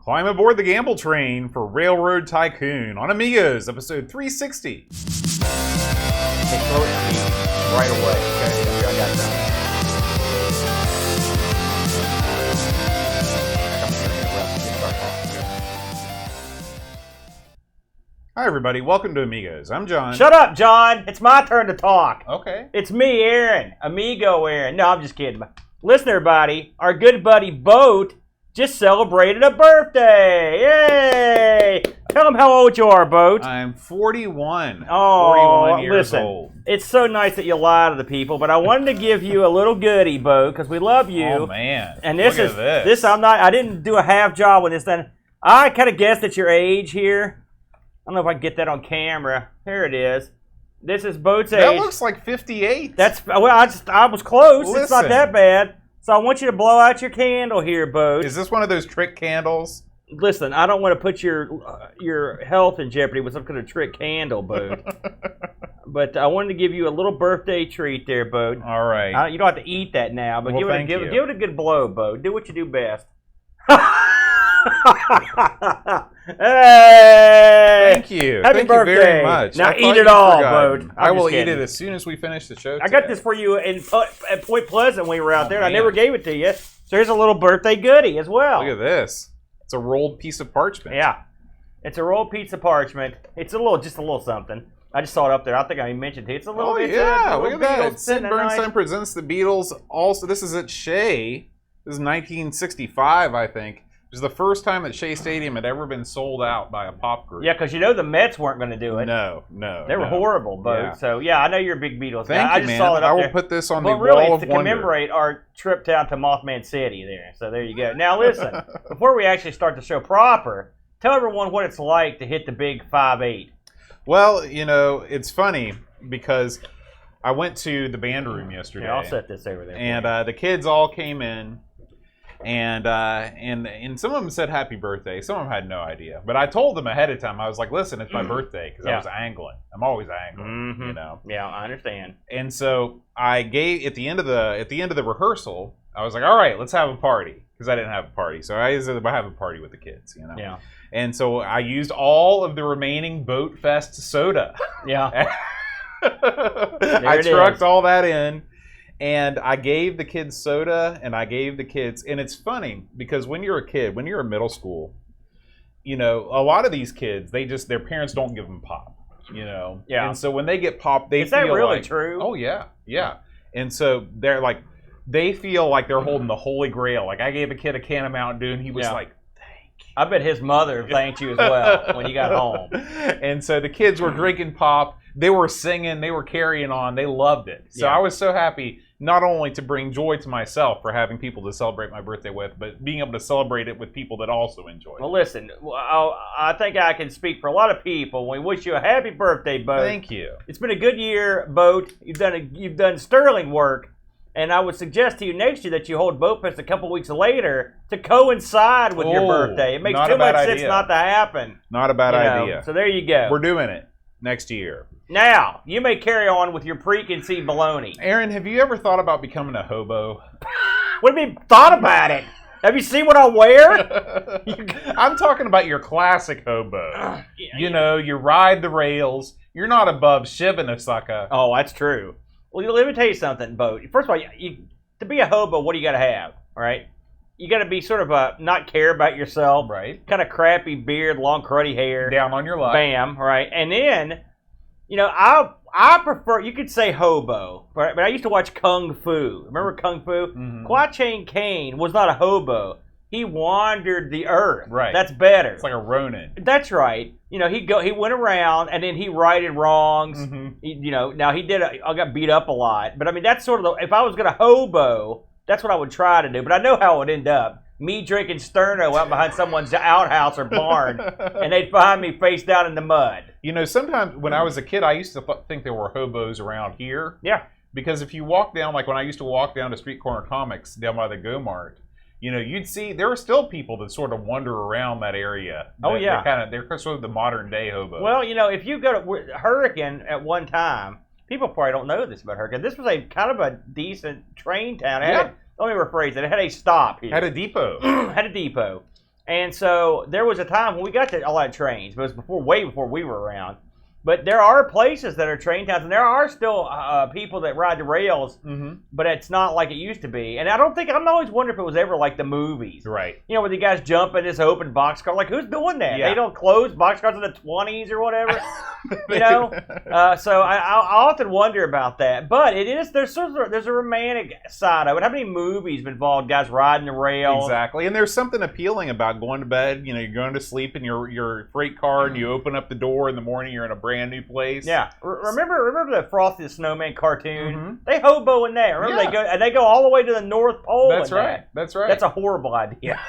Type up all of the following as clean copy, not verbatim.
Climb aboard the gamble train for Railroad Tycoon on Amigos, episode 360. Hey, throw it at me right away, okay? I got that. Hi, everybody. Welcome to Amigos. I'm John. Shut up, John. It's my turn to talk. Okay. It's me, Aaron. Amigo Aaron. No, I'm just kidding. Listen, everybody. Our good buddy Boat just celebrated a birthday. Yay! Tell them how old you are, Boat. I'm 41. Oh, 41 years listen, old. It's so nice that you lie to the people, but I wanted to give you a little goodie, Boat, because we love you. Oh, man. And this Look is at this. I didn't do a half job with this. Then I kind of guessed at your age here. I don't know if I can get that on camera. Here it is. This is Boat's age. That looks like 58. I was close. Listen. It's not that bad. So I want you to blow out your candle here, Boat. Is this one of those trick candles? Listen, I don't want to put your health in jeopardy with some kind of trick candle, Boat. But I wanted to give you a little birthday treat there, Boat. All right. You don't have to eat that now, but Well, give it a good blow, Boat. Do what you do best. Hey! Thank you. Happy Thank birthday. you very much. Now I eat thought it you'd all, forgotten. Boat. I will just eat kidding. it as soon as we finish the show I got today. this for you at Point Pleasant when we were out there, and I man. never gave it to you. So here's a little birthday goodie as well. Look at this. It's a rolled piece of parchment. Yeah. It's a rolled piece of parchment. It's just a little something. I just saw it up there. I think I mentioned it. It's a little bit. Yeah, a look little at that. Beatles Sid sitting there Bernstein nice. presents the Beatles. Also, this is at Shea. This is 1965, I think. It was the first time that Shea Stadium had ever been sold out by a pop group. Yeah, because the Mets weren't going to do it. No. They were horrible, Boat. Yeah. So, yeah, I know you're a big Beatles Thank guy. you, I just man. saw it up I will there. put this on the Well, really, wall it's of to wonder. commemorate our trip down to Mothman City there. So there you go. Now, listen, before we actually start the show proper, tell everyone what it's like to hit the big 5.8. Well, it's funny because I went to the band room yesterday. Yeah, I'll set this over there. And the kids all came in, and some of them said happy birthday. Some of them had no idea. But I told them ahead of time. I was like, listen, it's my birthday, because I was angling. I'm always angling, Yeah, I understand. And so I gave at the end of the rehearsal, I was like, all right, let's have a party, because I didn't have a party. So I said, have a party with the kids, Yeah. And so I used all of the remaining Boat Fest soda. Yeah. I trucked all that in, and I gave the kids soda, and it's funny because when you're a kid, when you're in middle school, a lot of these kids, their parents don't give them pop, Yeah. And so when they get pop, Is that really true? Oh yeah, yeah. And so they're like, they feel like they're holding the Holy Grail. Like I gave a kid a can of Mountain Dew, and he was like, I bet his mother thanked you as well when you got home. And so the kids were drinking pop. They were singing. They were carrying on. They loved it. So I was so happy not only to bring joy to myself for having people to celebrate my birthday with, but being able to celebrate it with people that also enjoy it. Well, listen, I think I can speak for a lot of people. We wish you a happy birthday, Boat. Thank you. It's been a good year, Boat. You've done sterling work. And I would suggest to you next year that you hold Boat Fest a couple weeks later to coincide with your birthday. It makes too much sense not to happen. Not a bad idea. So there you go. We're doing it next year. Now, you may carry on with your preconceived baloney. Aaron, have you ever thought about becoming a hobo? What do you mean, thought about it? Have you seen what I wear? I'm talking about your classic hobo. You ride the rails. You're not above shiving a sucker. Oh, that's true. Well, let me tell you something, Boat. First of all, to be a hobo, what do you got to have? All right, you got to be sort of not care about yourself, right? Kind of crappy beard, long cruddy hair, down on your luck. Bam, right? And then, I prefer. You could say hobo, right? But I used to watch Kung Fu. Remember Kung Fu? Mm-hmm. Kwa Chang Caine was not a hobo. He wandered the earth. Right. That's better. It's like a Ronin. That's right. He went around and then he righted wrongs. Mm-hmm. Now I got beat up a lot, but I mean that's sort of if I was gonna hobo, that's what I would try to do. But I know how it would end up. Me drinking Sterno out behind someone's outhouse or barn, and they'd find me face down in the mud. Sometimes when I was a kid, I used to think there were hobos around here. Yeah. Because if you walk down, like when I used to walk down to Street Corner Comics down by the Go Mart, you'd see there are still people that sort of wander around that area. They're sort of the modern day hobo. Well, if you go to Hurricane at one time, people probably don't know this about Hurricane. This was a kind of a decent train town. Let me rephrase it. It had a stop here. Had a depot. Had a depot. And so there was a time when we got to a lot of trains, but it was way before we were around. But there are places that are train towns, and there are still people that ride the rails, but it's not like it used to be. And I'm always wondering if it was ever like the movies. Right. You know, where the guys jump in this open boxcar. Like, who's doing that? Yeah. They don't close boxcars in the 20s or whatever. You know? So I often wonder about that. But there's a romantic side of it. How many movies have involved guys riding the rail? Exactly. And there's something appealing about going to bed. You know, you're going to sleep in your freight car, and you open up the door in the morning, you're in a brand new place. Yeah. Remember the Frosty the Snowman cartoon? They hobo in there. Remember they go all the way to the North Pole. That's right. That's right. That's a horrible idea.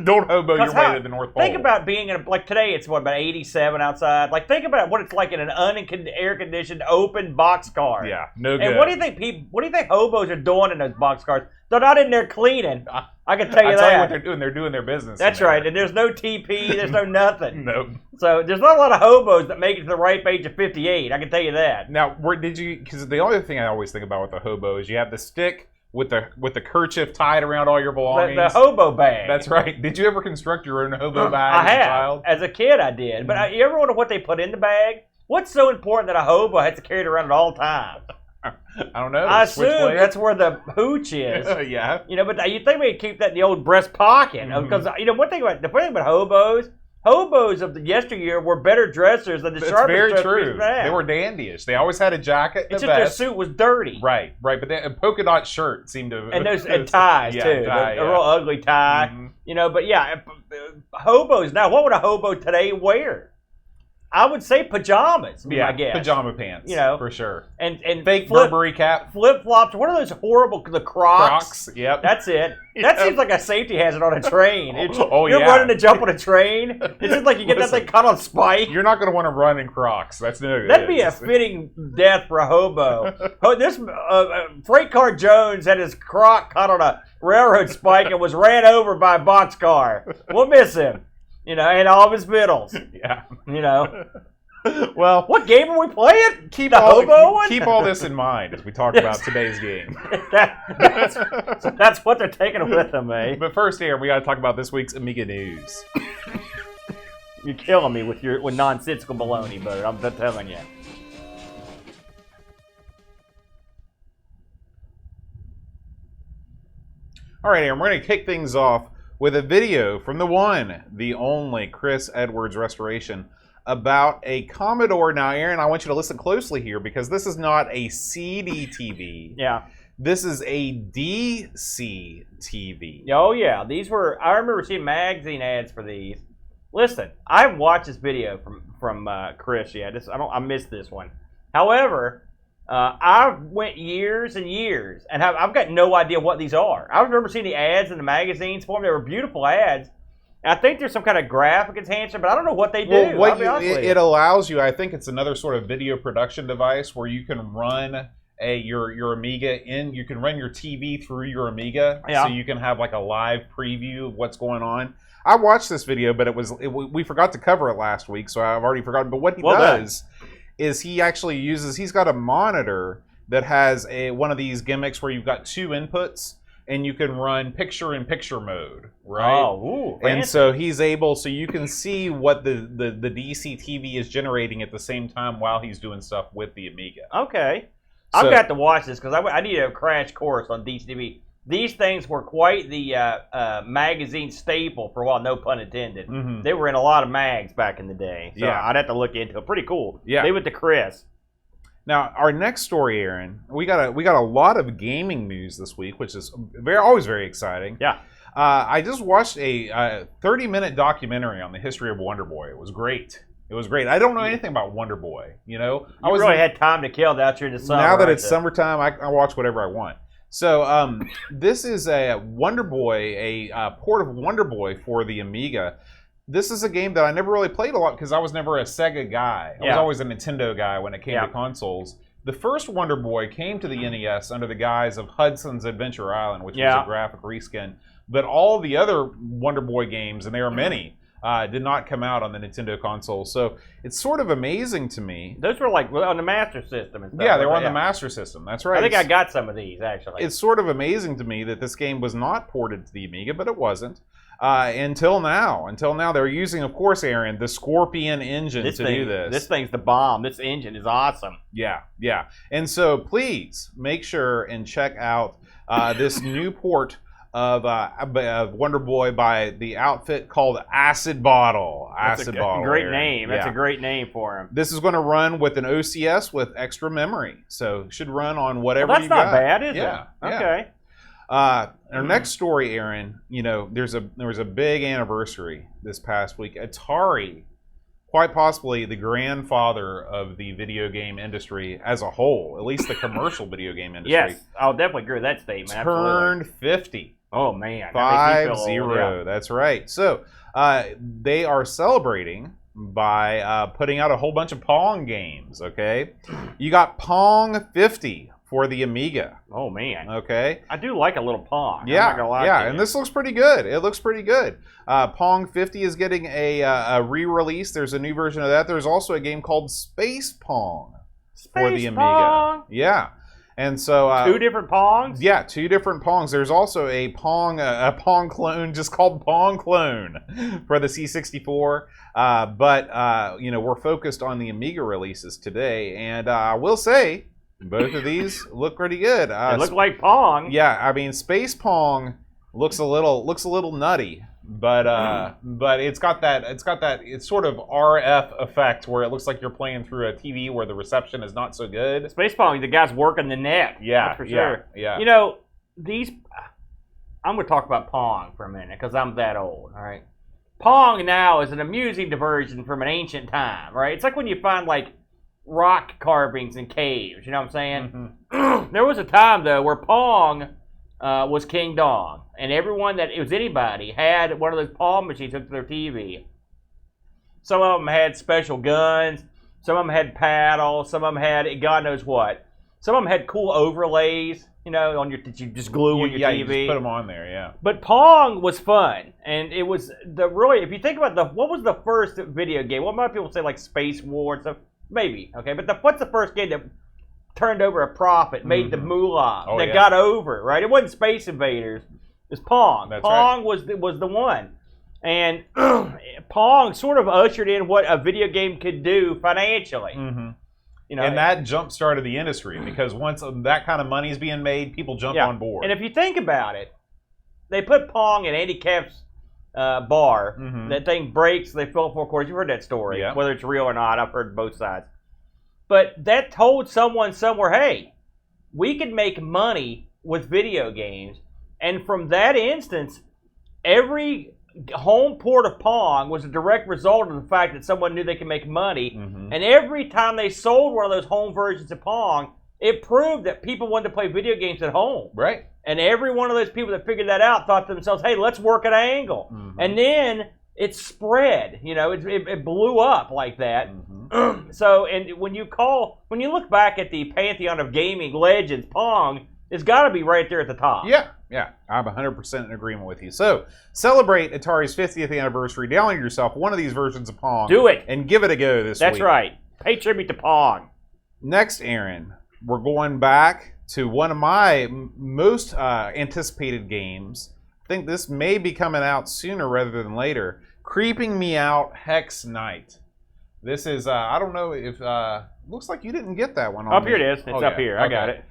Don't hobo your way to the North Pole. Think about being in like today. It's about 87 outside. Like think about what it's like in an air conditioned open boxcar. Yeah, no good. And what do you think hobos are doing in those boxcars? They're not in there cleaning. I can tell you that. Tell you what they're doing. They're doing their business. That's right. And there's no TP. There's no nothing. Nope. So there's not a lot of hobos that make it to the ripe age of 58. I can tell you that. Now, because the only thing I always think about with a hobo is you have the stick with the kerchief tied around all your belongings. The hobo bag. That's right. Did you ever construct your own hobo bag I have. as a child? As a kid, I did. But you ever wonder what they put in the bag? What's so important that a hobo has to carry it around at all times? I don't know. I assume that's where the hooch is. Yeah. You know, but you think we'd keep that in the old breast pocket. Because, you know, the funny about hobos of the yesteryear were better dressers than the sharpest dressers. That's very true. They were dandyish. They always had a jacket and it's a just vest. Their suit was dirty. Right. But a polka dot shirt seemed to... And ties, too. A real ugly tie. You know, but yeah, hobos. Now, what would a hobo today wear? I would say pajamas, I guess. Pajama pants, you know, for sure. And fake Burberry cap. Flip-flops. What are those horrible, the Crocs? Yep. That's it. That seems like a safety hazard on a train. You're running to jump on a train. It's just like you get that thing caught on spike. You're not going to want to run in Crocs. That's no good. That'd be a fitting death for a hobo. This Freight Car Jones had his Croc caught on a railroad spike and was ran over by a boxcar. We'll miss him. You know, and all of his fiddles. Yeah. You know. Well, what game are we playing? Keep all this in mind as we talk about today's game. That's what they're taking with them, eh? But first, here we got to talk about this week's Amiga news. You're killing me with nonsensical baloney, brother. I'm telling you. All right, Aaron, we're going to kick things off with a video from the one, the only Chris Edwards Restoration about a Commodore. Now, Aaron, I want you to listen closely here because this is not a CD TV. Yeah. This is a DC TV. Oh, yeah. I remember seeing magazine ads for these. Listen, I haven't watched this video from Chris yet. I missed this one. However, I've went years and years, and I've got no idea what these are. I remember seeing the ads in the magazines for them. They were beautiful ads. I think there's some kind of graphic enhancer, but I don't know what they do. Well, it allows you, I think it's another sort of video production device where you can run your Amiga you can run your TV through your Amiga, so you can have like a live preview of what's going on. I watched this video, but we forgot to cover it last week, so I've already forgotten. But what he does is he's got a monitor that has one of these gimmicks where you've got two inputs and you can run picture-in-picture mode, right? Oh, ooh, and so he's able, so you can see what the DC TV is generating at the same time while he's doing stuff with the Amiga. Okay. I've got to watch this because I need a crash course on DC TV. These things were quite the magazine staple for a while, no pun intended. Mm-hmm. They were in a lot of mags back in the day. So I'd have to look into it. Pretty cool. Yeah. Leave it to Chris. Now, our next story, Aaron, we got a lot of gaming news this week, which is always very exciting. Yeah. I just watched a 30-minute documentary on the history of Wonder Boy. It was great. I don't know anything about Wonder Boy, you know? I really had time to kill out here in the summer. Now that it's summertime, I watch whatever I want. So this is a Wonder Boy, a port of Wonder Boy for the Amiga. This is a game that I never really played a lot because I was never a Sega guy. I was always a Nintendo guy when it came to consoles. The first Wonder Boy came to the NES under the guise of Hudson's Adventure Island, which was a graphic reskin. But all the other Wonder Boy games, and there are many, did not come out on the Nintendo console. So it's sort of amazing to me. Those were like on the Master System and stuff. Yeah, they were on the Master System. That's right. I think I got some of these, actually. It's sort of amazing to me that this game was not ported to the Amiga, but it wasn't. Until now, they're using, of course, Aaron, the Scorpion engine to do this. This thing's the bomb. This engine is awesome. Yeah. And so please make sure and check out this new port of Wonder Boy by the outfit called Acid Bottle. Great name. That's a great name for him. This is going to run with an OCS with extra memory, so it should run on whatever you got. That's not bad, is it? Yeah. Okay. Our next story, Aaron. There was a big anniversary this past week. Atari, quite possibly the grandfather of the video game industry as a whole, at least the commercial video game industry. Yes, I'll definitely agree with that statement. Turned 50. Oh man, 50. That's right. So they are celebrating by putting out a whole bunch of Pong games. Okay, you got Pong 50 for the Amiga. Oh man. Okay. I do like a little Pong. Yeah. I'm not gonna lie to you. And this looks pretty good. It looks pretty good. Pong 50 is getting a re-release. There's a new version of that. There's also a game called Space Pong for the Amiga. Pong. Yeah. And so 2 different Pongs? Yeah, 2 different Pongs. There's also a Pong clone just called Pong Clone for the C64. But we're focused on the Amiga releases today, and I will say both of these look pretty good. They look like Pong. Yeah, I mean Space Pong looks a little nutty. But it's got that sort of RF effect where it looks like you're playing through a TV where the reception is not so good. Space Pong, the guy's working the net. Yeah, that's for sure. Yeah. I'm going to talk about Pong for a minute because I'm that old. All right. Pong now is an amusing diversion from an ancient time. Right. It's like when you find like rock carvings in caves. You know what I'm saying? Mm-hmm. There was a time though where Pong was King Dong. And everyone that it was anybody had one of those Pong machines hooked to their TV. Some of them had special guns. Some of them had paddles. Some of them had God knows what. Some of them had cool overlays, on that you just glue on your TV. You just put them on there, yeah. But Pong was fun, and it was if you think about what was the first video game? What might people say like Space War and stuff? Maybe, okay. But what's the first game that turned over a profit, made the moolah, got over, right? It wasn't Space Invaders. It's Pong. That's Pong right. was the one. And Pong sort of ushered in what a video game could do financially. Mm-hmm. And that jump-started the industry because once that kind of money is being made, people jump on board. And if you think about it, they put Pong in Andy Capp's bar. Mm-hmm. That thing breaks, they fill it 4 quarters. You've heard that story. Yeah. Whether it's real or not, I've heard both sides. But that told someone somewhere, hey, we can make money with video games. And from that instance, every home port of Pong was a direct result of the fact that someone knew they could make money. Mm-hmm. And every time they sold one of those home versions of Pong, it proved that people wanted to play video games at home. Right. And every one of those people that figured that out thought to themselves, hey, let's work an angle. Mm-hmm. And then it spread. It blew up like that. Mm-hmm. So, and when you look back at the pantheon of gaming legends, Pong, it's got to be right there at the top. Yeah, I'm 100% in agreement with you. So, celebrate Atari's 50th anniversary. Download yourself one of these versions of Pong. Do it. And give it a go this week. That's right. Pay tribute to Pong. Next, Aaron, we're going back to one of my most anticipated games. I think this may be coming out sooner rather than later. Creeping Me Out Hex Night. This is, I don't know if, looks like you didn't get that one on Up here it is. It's up here. I got it.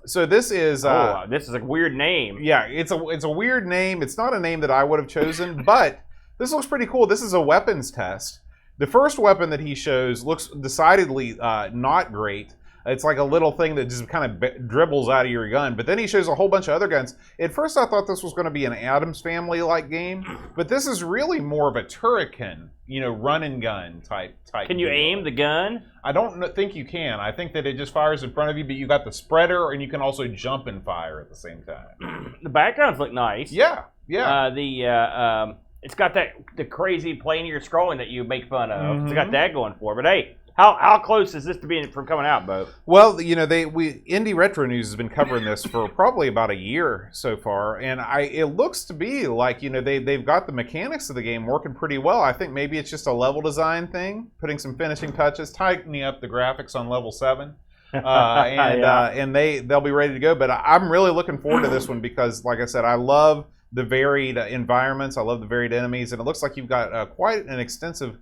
So this is... this is a weird name. Yeah, it's a weird name. It's not a name that I would have chosen, but this looks pretty cool. This is a weapons test. The first weapon that he shows looks decidedly not great. It's like a little thing that just kind of dribbles out of your gun. But then he shows a whole bunch of other guns. At first I thought this was going to be an Addams Family-like game, but this is really more of a turrican, run and gun type. Can you aim the gun? I don't think you can. I think that it just fires in front of you, but you got the spreader, and you can also jump and fire at the same time. The backgrounds look nice. Yeah. It's got the crazy planar scrolling that you make fun of. Mm-hmm. It's got that going for it. But hey, how close is this to being from coming out, Bo? Well, Indie Retro News has been covering this for probably about a year so far, and it looks to be like they've got the mechanics of the game working pretty well. I think maybe it's just a level design thing, putting some finishing touches, tightening up the graphics on level 7, and they'll be ready to go. But I'm really looking forward to this one because, like I said, I love the varied environments. I love the varied enemies, and it looks like you've got quite an extensive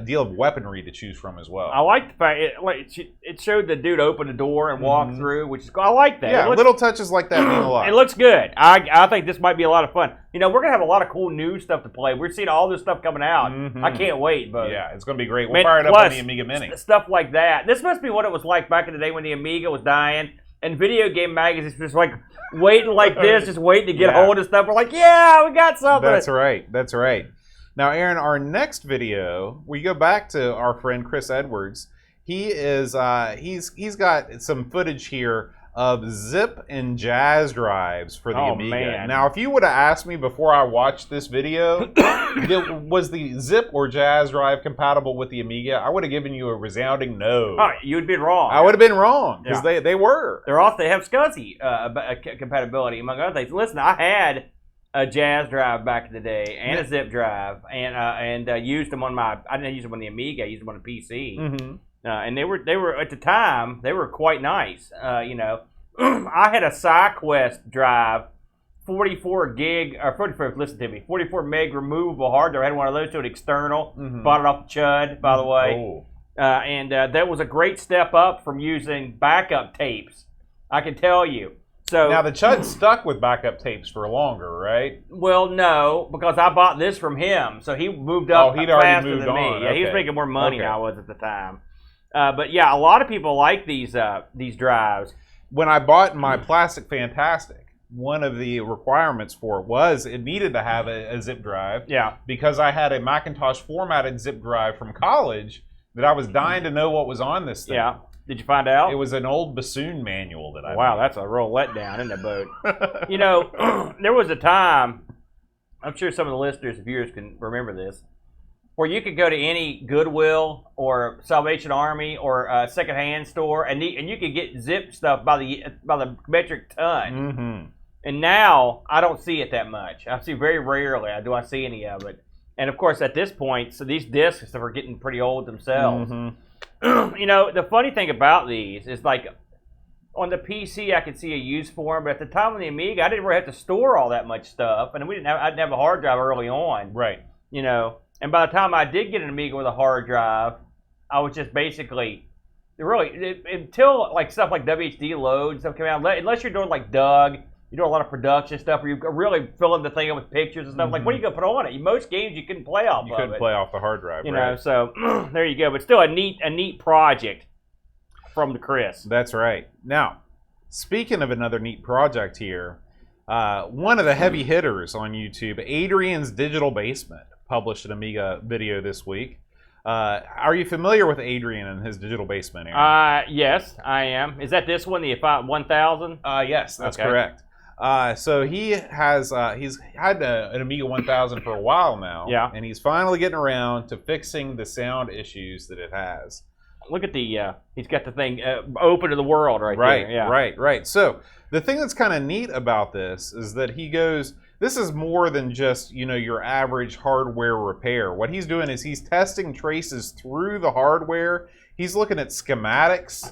deal of weaponry to choose from as well. I like the fact it showed the dude open the door and walk through, which is I like that. Yeah, little touches like that mean a lot. It looks good. I think this might be a lot of fun. You know, we're gonna have a lot of cool new stuff to play. We're seeing all this stuff coming out. I can't wait, but yeah, it's gonna be great. We'll fire it up on the Amiga Mini. Stuff like that. This must be what it was like back in the day when the Amiga was dying and video game magazines just like waiting like this, just waiting to get hold of stuff. We're like, yeah, we got something. That's right. That's right. Now, Aaron, our next video, we go back to our friend Chris Edwards. He is he's got some footage here of zip and jazz drives for the Amiga. Man. Now, if you would have asked me before I watched this video, was the zip or jazz drive compatible with the Amiga, I would have given you a resounding no. Oh, you would have been wrong. I would have been wrong because they were. They have SCSI compatibility among other things. Listen, I had a jazz drive back in the day and a zip drive, and used them on my. I didn't use them on the Amiga. I used them on the PC. And they were at the time they were quite nice. You know, I had a SideQuest drive, 44 gig or 44. Listen to me, 44 meg removable hard drive. I had one of those to an external. Bought it off the Chud, by the way. And that was a great step up from using backup tapes. I can tell you. So now the Chud stuck with backup tapes for longer, right? Well, no, because I bought this from him, so he moved up he'd already faster moved than me. on. Yeah, he was making more money than I was at the time. But yeah, a lot of people like these drives. When I bought my Plastic Fantastic, one of the requirements for it was it needed to have a zip drive. Yeah. Because I had a Macintosh formatted zip drive from college that I was dying to know what was on this thing. Yeah. Did you find out? It was an old bassoon manual that I Wow, made. that's a real letdown, isn't it, Boat? You know, there was a time, I'm sure some of the listeners and viewers can remember this, where you could go to any Goodwill or Salvation Army or a secondhand store, and you could get zip stuff by the metric ton. And now I don't see it that much. I see very rarely. Do I see any of it? And of course, at this point, so these discs are getting pretty old themselves. You know, the funny thing about these is like on the PC, I could see a use for them, but at the time on the Amiga, I didn't really have to store all that much stuff, and I didn't have a hard drive early on. Right. You know, and by the time I did get an Amiga with a hard drive, I was just basically until like stuff like WHD load and stuff came out. Unless you're doing like Doug, you do a lot of production stuff where you're really filling the thing up with pictures and stuff. Like, what are you going to put on it? Most games you couldn't play off of it. You couldn't play off the hard drive, you know, so there you go. But still a neat project from the Chris. That's right. Now, speaking of another neat project here, one of the heavy hitters on YouTube, Adrian's Digital Basement, published an Amiga video this week. Are you familiar with Adrian and his Digital Basement, Aaron? Yes, I am. Is that this one, the 1000? Yes, that's correct. So he has he's had an Amiga 1000 for a while now, and he's finally getting around to fixing the sound issues that it has. Look at the he's got the thing open to the world right there. Yeah. Right. So the thing that's kind of neat about this is that he goes, this is more than just, you know, your average hardware repair. What he's doing is he's testing traces through the hardware. He's looking at schematics.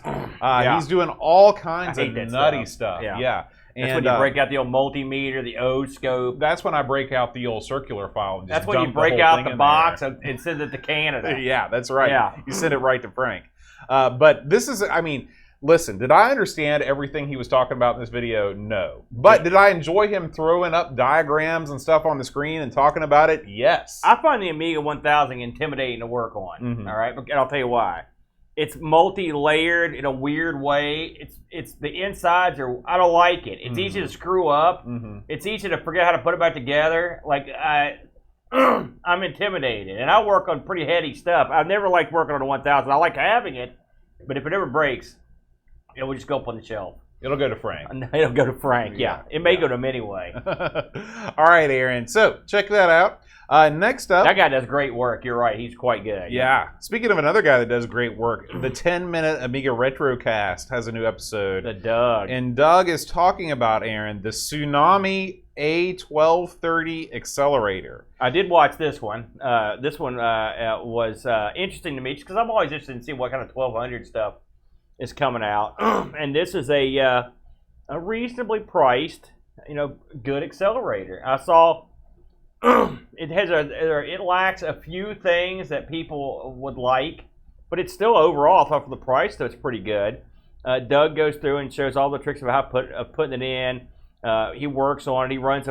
He's doing all kinds of nutty stuff. Yeah. That's when you break out the old multimeter, the O-scope. That's when I break out the old circular file. And just that's when you break out the box and send it to Canada. Yeah, that's right. Yeah. You send it right to Frank. But this is, I mean, listen, did I understand everything he was talking about in this video? No. But did I enjoy him throwing up diagrams and stuff on the screen and talking about it? Yes. I find the Amiga 1000 intimidating to work on. All right, and I'll tell you why. It's multi-layered in a weird way. It's the insides are. I don't like it. It's easy to screw up. It's easy to forget how to put it back together. Like I'm intimidated, and I work on pretty heady stuff. I've never liked working on a 1000. I like having it, but if it ever breaks, it will just go up on the shelf. It'll go to Frank. It'll go to Frank. Yeah, it may go to him anyway. All right, Aaron. So check that out. Next up, that guy does great work. You're right. He's quite good. Yeah. Speaking of another guy that does great work, the 10-minute Amiga Retrocast has a new episode. The Doug. And Doug is talking about, Aaron, the Tsunami A1230 accelerator. I did watch this one. This one was interesting to me because I'm always interested in seeing what kind of 1200 stuff is coming out. And this is a reasonably priced good accelerator. I saw it lacks a few things that people would like, but it's still overall, I thought for the price, though, it's pretty good. Doug goes through and shows all the tricks about putting it in. He works on it. He runs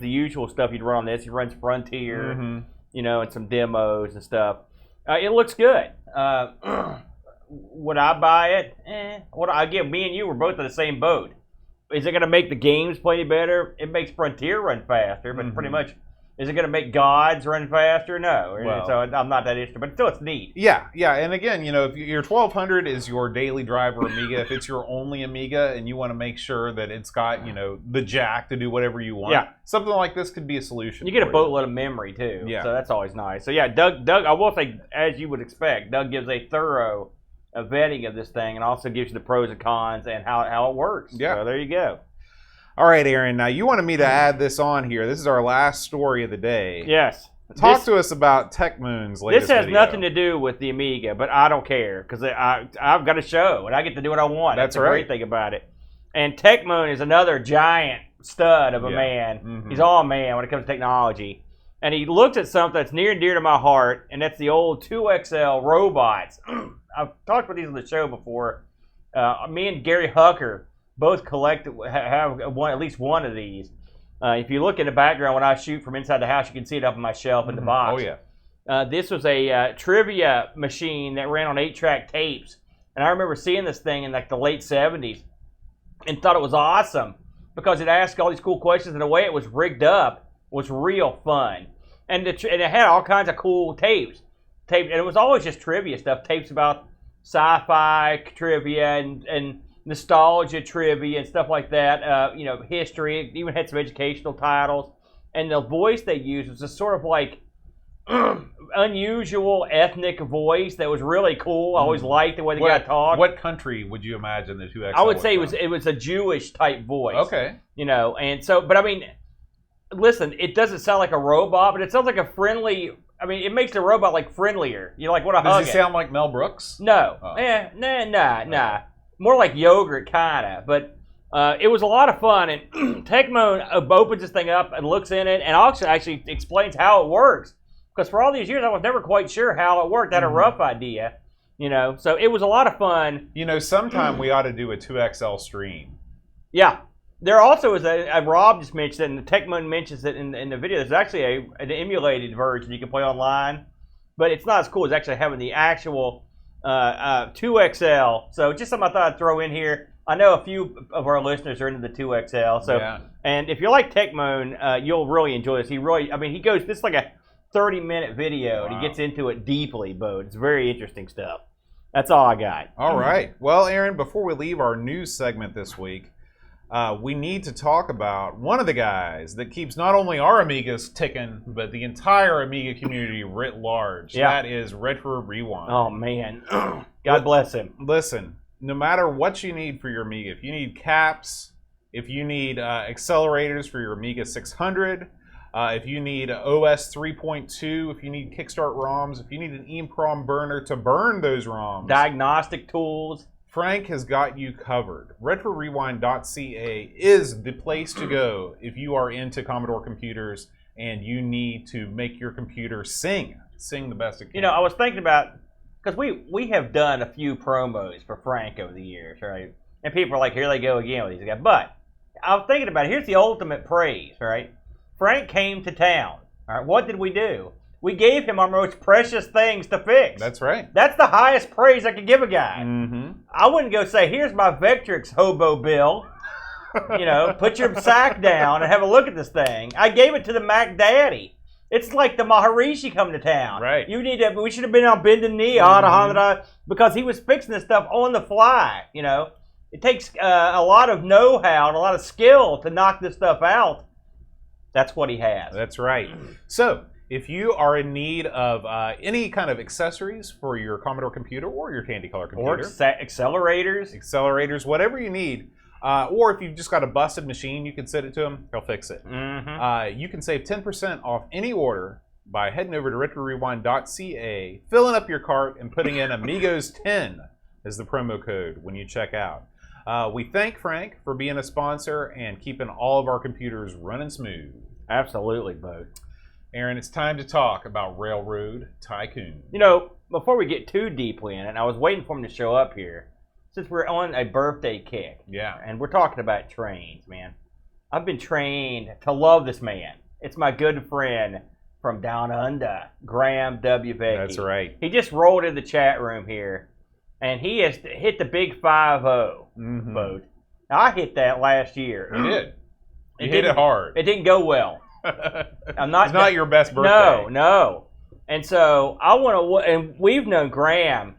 the usual stuff you'd run on this. He runs Frontier, and some demos and stuff. It looks good. Would I buy it? Again, me and you were both in the same boat. Is it going to make the games play any better? It makes Frontier run faster, but pretty much, is it going to make Gods run faster? No. Well, so I'm not that interested, but still, it's neat. Yeah. And again, if your 1200 is your daily driver Amiga, if it's your only Amiga and you want to make sure that it's got, the jack to do whatever you want, something like this could be a solution. You get a boatload of memory, too. Yeah. So that's always nice. So, yeah, Doug, I will say, as you would expect, Doug gives a thorough vetting of this thing and also gives you the pros and cons and how it works. Yeah. So there you go. All right, Aaron. Now, you wanted me to add this on here. This is our last story of the day. Yes. Talk to us about TechMoon's latest This has video. nothing to do with the Amiga, but I don't care because I've got a show and I get to do what I want. That's the great thing about it. And TechMoon is another giant stud of a man. He's all man when it comes to technology. And he looked at something that's near and dear to my heart, and that's the old 2XL robots. I've talked about these on the show before. Me and Gary Hucker both have at least one of these. If you look in the background when I shoot from inside the house, you can see it up on my shelf in the box. Oh, yeah. This was a trivia machine that ran on 8-track tapes. And I remember seeing this thing in like the late 70s and thought it was awesome because it asked all these cool questions, and the way it was rigged up was real fun. And it had all kinds of cool tapes. And it was always just trivia stuff, tapes about sci-fi trivia and nostalgia trivia and stuff like that, history. It even had some educational titles. And the voice they used was a sort of like unusual ethnic voice that was really cool. I always liked the way the guy talked. What country would you imagine the 2XL I would say it was a Jewish type voice. Okay. And so, but I mean, listen, it doesn't sound like a robot, but it sounds like a friendly. I mean, it makes the robot like friendlier. You like want to hug it. Does it sound like Mel Brooks? No. Nah. More like yogurt, kind of. But it was a lot of fun. And TechMoon opens this thing up and looks in it and also actually explains how it works. Because for all these years, I was never quite sure how it worked. I had a rough idea. So it was a lot of fun. Sometime we ought to do a 2XL stream. Yeah. There also is Rob just mentioned it, and TechMoon mentions it in the video. There's actually an emulated version you can play online, but it's not as cool as actually having the actual 2XL. So just something I thought I'd throw in here. I know a few of our listeners are into the 2XL. So, and if you like TechMoon, you'll really enjoy this. He goes, this is like a 30-minute video, and he gets into it deeply, Bo. It's very interesting stuff. That's all I got. All right. Well, Aaron, before we leave our news segment this week, we need to talk about one of the guys that keeps not only our Amigas ticking, but the entire Amiga community writ large. Yeah. That is Retro Rewind. Oh, man. God bless him. Listen, no matter what you need for your Amiga, if you need caps, if you need accelerators for your Amiga 600, if you need OS 3.2, if you need Kickstart ROMs, if you need an EEPROM burner to burn those ROMs. Diagnostic tools. Frank has got you covered. RetroRewind.ca is the place to go if you are into Commodore computers and you need to make your computer sing the best it can. I was thinking about, because we have done a few promos for Frank over the years, right? And people are like, here they go again with these guys. But I was thinking about it. Here's the ultimate praise, right? Frank came to town. All right, what did we do? We gave him our most precious things to fix. That's right. That's the highest praise I could give a guy. I wouldn't go say, here's my Vectrix Hobo bill. Put your sack down and have a look at this thing. I gave it to the Mac Daddy. It's like the Maharishi coming to town. Right. We should have been on bending knee, because he was fixing this stuff on the fly. It takes a lot of know-how and a lot of skill to knock this stuff out. That's what he has. That's right. So, if you are in need of any kind of accessories for your Commodore computer or your Tandy Color computer. Or accelerators, whatever you need. Or if you've just got a busted machine, you can send it to him. He'll fix it. You can save 10% off any order by heading over to RetroRewind.ca, filling up your cart, and putting in Amigos 10 as the promo code when you check out. We thank Frank for being a sponsor and keeping all of our computers running smooth. Absolutely, Bo. Aaron, it's time to talk about Railroad Tycoon. You know, before we get too deeply in it, I was waiting for him to show up here, since we're on a birthday kick. Yeah. And we're talking about trains, man. I've been trained to love this man. It's my good friend from down under, Graham W. Becky. That's right. He just rolled in the chat room here, and he has hit the big 5-0 boat. Now, I hit that last year. You did. You hit it hard. It didn't go well. It's not your best birthday. No. And so I want to, and we've known Graham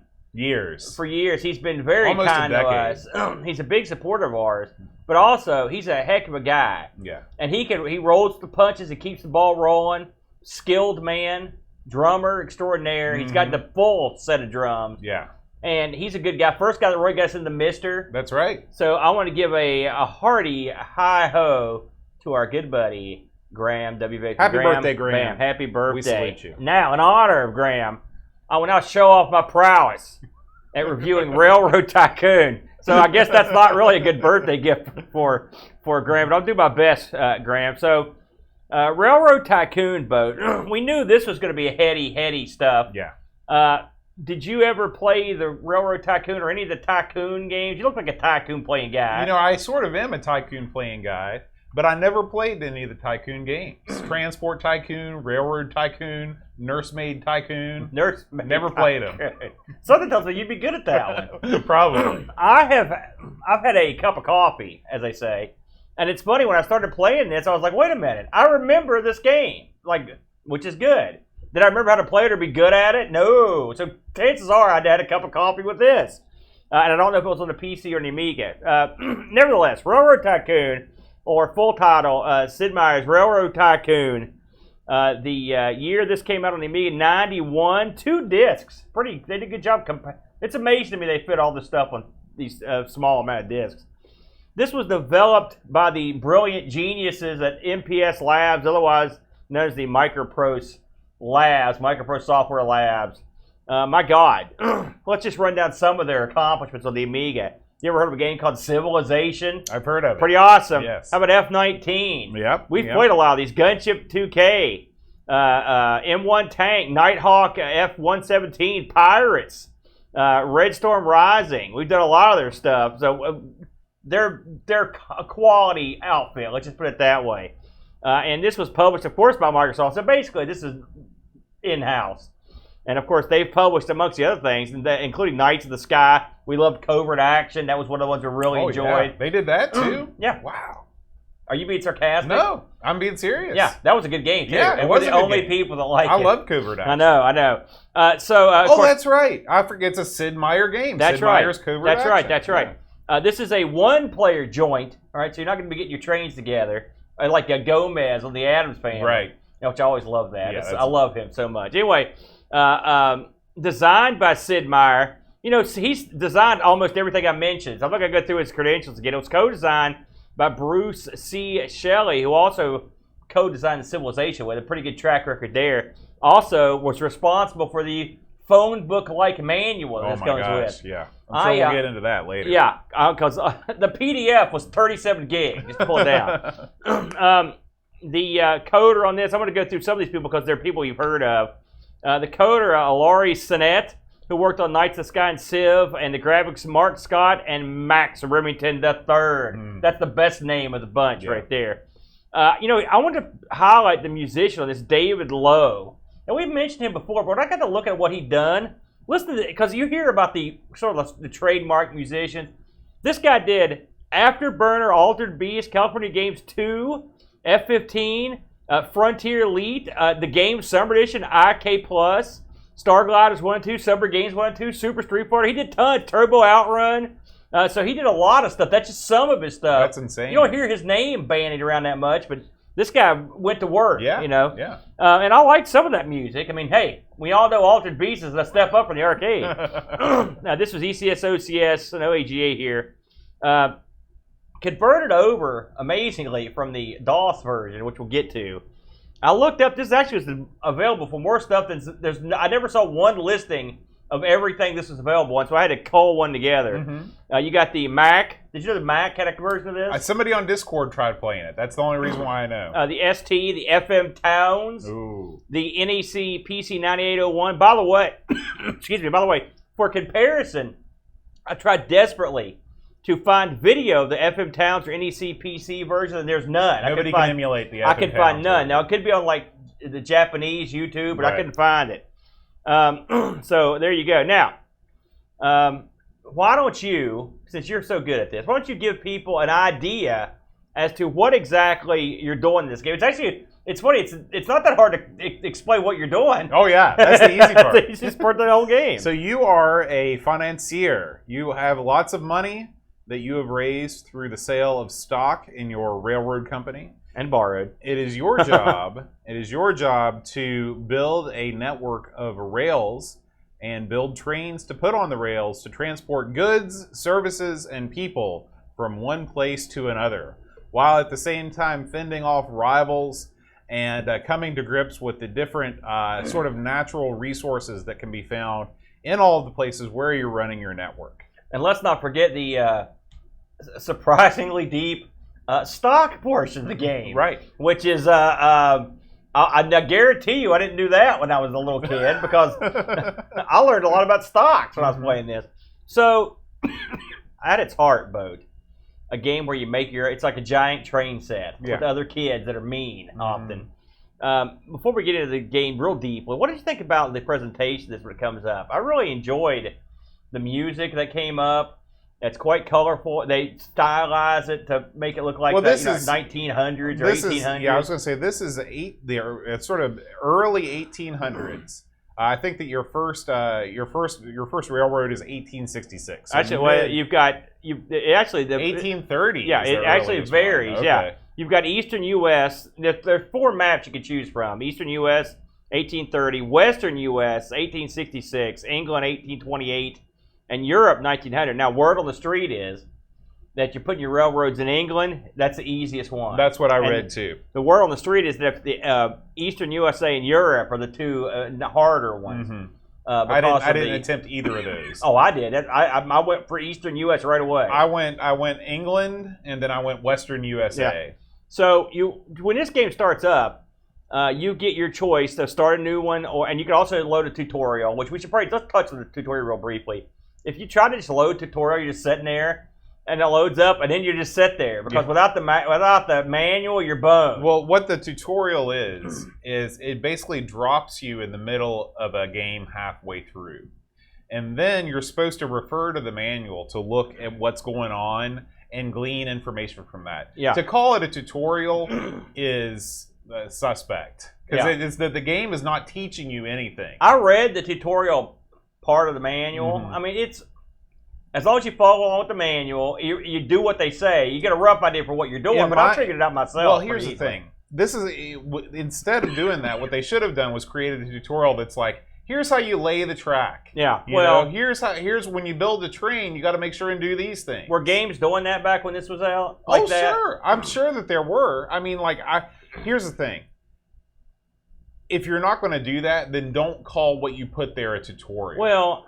for years. He's been very almost kind to us. He's a big supporter of ours, but also he's a heck of a guy. Yeah. And he rolls the punches. He keeps the ball rolling. Skilled man, drummer extraordinaire. He's got the full set of drums. Yeah. And he's a good guy. First guy that really got us into Mister. That's right. So I want to give a hearty hi-ho to our good buddy, Graham W. Baker. Happy birthday, Graham. Bam, happy birthday. We salute you. Now, in honor of Graham, I will now show off my prowess at reviewing Railroad Tycoon. So I guess that's not really a good birthday gift for Graham, but I'll do my best, Graham. So Railroad Tycoon boat. We knew this was going to be heady stuff. Yeah. Did you ever play the Railroad Tycoon or any of the Tycoon games? You look like a Tycoon playing guy. You know, I sort of am a Tycoon playing guy, but I never played any of the Tycoon games. Transport Tycoon, Railroad Tycoon, Nursemaid Tycoon. Never played them. Something tells me you'd be good at that one. Probably. I've had a cup of coffee, as they say, and it's funny when I started playing this, I was like, wait a minute, I remember this game, which is good. Did I remember how to play it or be good at it? No. So chances are I'd had a cup of coffee with this. And I don't know if it was on the PC or the Amiga. Nevertheless, Railroad Tycoon, or full title, Sid Meier's Railroad Tycoon. The year this came out on the Amiga, 91, 2 discs. They did a good job. It's amazing to me they fit all this stuff on these small amount of discs. This was developed by the brilliant geniuses at MPS Labs, otherwise known as the Microprose Software Labs. My God, let's just run down some of their accomplishments on the Amiga. You ever heard of a game called Civilization? I've heard of it. Pretty awesome. Yes. How about F-19? Yep. We've played a lot of these. Gunship 2K, M1 Tank, Nighthawk F-117, Pirates, Red Storm Rising. We've done a lot of their stuff. So they're a quality outfit. Let's just put it that way. And this was published, of course, by Microsoft. So basically, this is in-house. And, of course, they've published, amongst the other things, including Knights of the Sky. We loved Covert Action. That was one of the ones we really enjoyed. Yeah. They did that, too? Yeah. Wow. Are you being sarcastic? No, I'm being serious. Yeah, that was a good game, too. Yeah, and we're the only people that like it. I love Covert Action. I know. That's right. I forget it's a Sid Meier game. That's Sid right. Meier's Covert Action. That's right. This is a one-player joint, all right? So you're not going to be getting your trains together like a Gomez on the Addams Family. Right. Which I always love that. Yeah, I love him so much. Anyway, designed by Sid Meier. You know, he's designed almost everything I mentioned. So I'm not going to go through his credentials again. It was co-designed by Bruce C. Shelley, who also co-designed Civilization with a pretty good track record there. Also was responsible for the phone book-like manual that this goes with. Yeah. I'm sure we'll get into that later. Yeah, because the PDF was 37 gig. Just to pull it down. The coder on this, I'm going to go through some of these people because they're people you've heard of. The coder, Laurie Sinnett, who worked on Knights of the Sky and Civ, and the graphics, Mark Scott and Max Remington III. That's the best name of the bunch right there. I want to highlight the musician on this, David Lowe. And we've mentioned him before, but when I got to look at what he'd done, listen to it, because you hear about the sort of the trademark musicians. This guy did Afterburner, Altered Beast, California Games 2, F-15, Frontier Elite, the game Summer Edition, IK Plus, Stargliders 1 and 2, Summer Games 1 and 2, Super Street Fighter. He did tons, Turbo Outrun. So he did a lot of stuff. That's just some of his stuff. That's insane. You don't hear his name bandied around that much, but this guy went to work. Yeah. Yeah. And I like some of that music. I mean, hey, we all know Altered Beast is a step up from the arcade. Now, this was ECS, OCS, and OAGA here. Converted over, amazingly, from the DOS version, which we'll get to. I looked up, this actually was available for more stuff than I never saw one listing of everything this was available on, so I had to cull one together. You got the Mac, Did you know the Mac had a version of this? Somebody on Discord tried playing it. That's the only reason why I know. The ST, the FM Towns, Ooh. the NEC PC 9801. By the way, for comparison, I tried desperately to find video of the FM Towns or NEC PC version, and there's none. Nobody can emulate the FM I could Towns find none. version. Now, it could be on, like, the Japanese YouTube, but I couldn't find it. So, there you go. Now, why don't you, since you're so good at this, why don't you give people an idea as to what exactly you're doing in this game? It's actually, it's funny, it's not that hard to explain what you're doing. Oh, yeah. That's the easy part. It's just part of the whole game. So you are a financier. You have lots of money that you have raised through the sale of stock in your railroad company. And borrowed. It is your job. It is your job to build a network of rails and build trains to put on the rails to transport goods, services, and people from one place to another, while at the same time fending off rivals and coming to grips with the different sort of natural resources that can be found in all of the places where you're running your network. And let's not forget the surprisingly deep stock portion of the game. Right. Which is, I guarantee you I didn't do that when I was a little kid because I learned a lot about stocks when I was playing this. So, at its heart, Boat, a game where you make it's like a giant train set with other kids that are mean often. Before we get into the game real deeply, what did you think about the presentation this when it comes up? I really enjoyed the music that came up. It's quite colorful. They stylize it to make it look like this is 1900s or 1800s. Yeah, I was going to say this is it's sort of early 1800s. I think that your first railroad is 1866. So actually, you've got the 1830. Yeah, it actually varies. Okay. Yeah, you've got Eastern U.S. There's 4 maps you can choose from: Eastern U.S. 1830, Western U.S. 1866, England 1828. And Europe, 1900. Now, word on the street is that you're putting your railroads in England. That's the easiest one. That's what I read, too. The word on the street is that the Eastern USA and Europe are the two harder ones. Mm-hmm. I didn't attempt either of those. Oh, I did. I went for Eastern US right away. I went England, and then I went Western USA. Yeah. So when this game starts up, you get your choice to start a new one, and you can also load a tutorial, which we should probably just touch on the tutorial real briefly. If you try to just load tutorial, you're just sitting there, and it loads up, and then you just sit there because without the manual, you're boned. Well, what the tutorial is it basically drops you in the middle of a game halfway through, and then you're supposed to refer to the manual to look at what's going on and glean information from that. Yeah. To call it a tutorial is suspect because it's that the game is not teaching you anything. I read the tutorial part of the manual. I mean, it's as long as you follow along with the manual, you do what they say. You get a rough idea for what you're doing, but I figured it out myself. Well, here's the thing. This is instead of doing that, what they should have done was created a tutorial that's like, here's how you lay the track. Yeah. Here's when you build a train, you got to make sure and do these things. Were games doing that back when this was out? Sure. I'm sure that there were. I mean, here's the thing. If you're not going to do that, then don't call what you put there a tutorial. Well,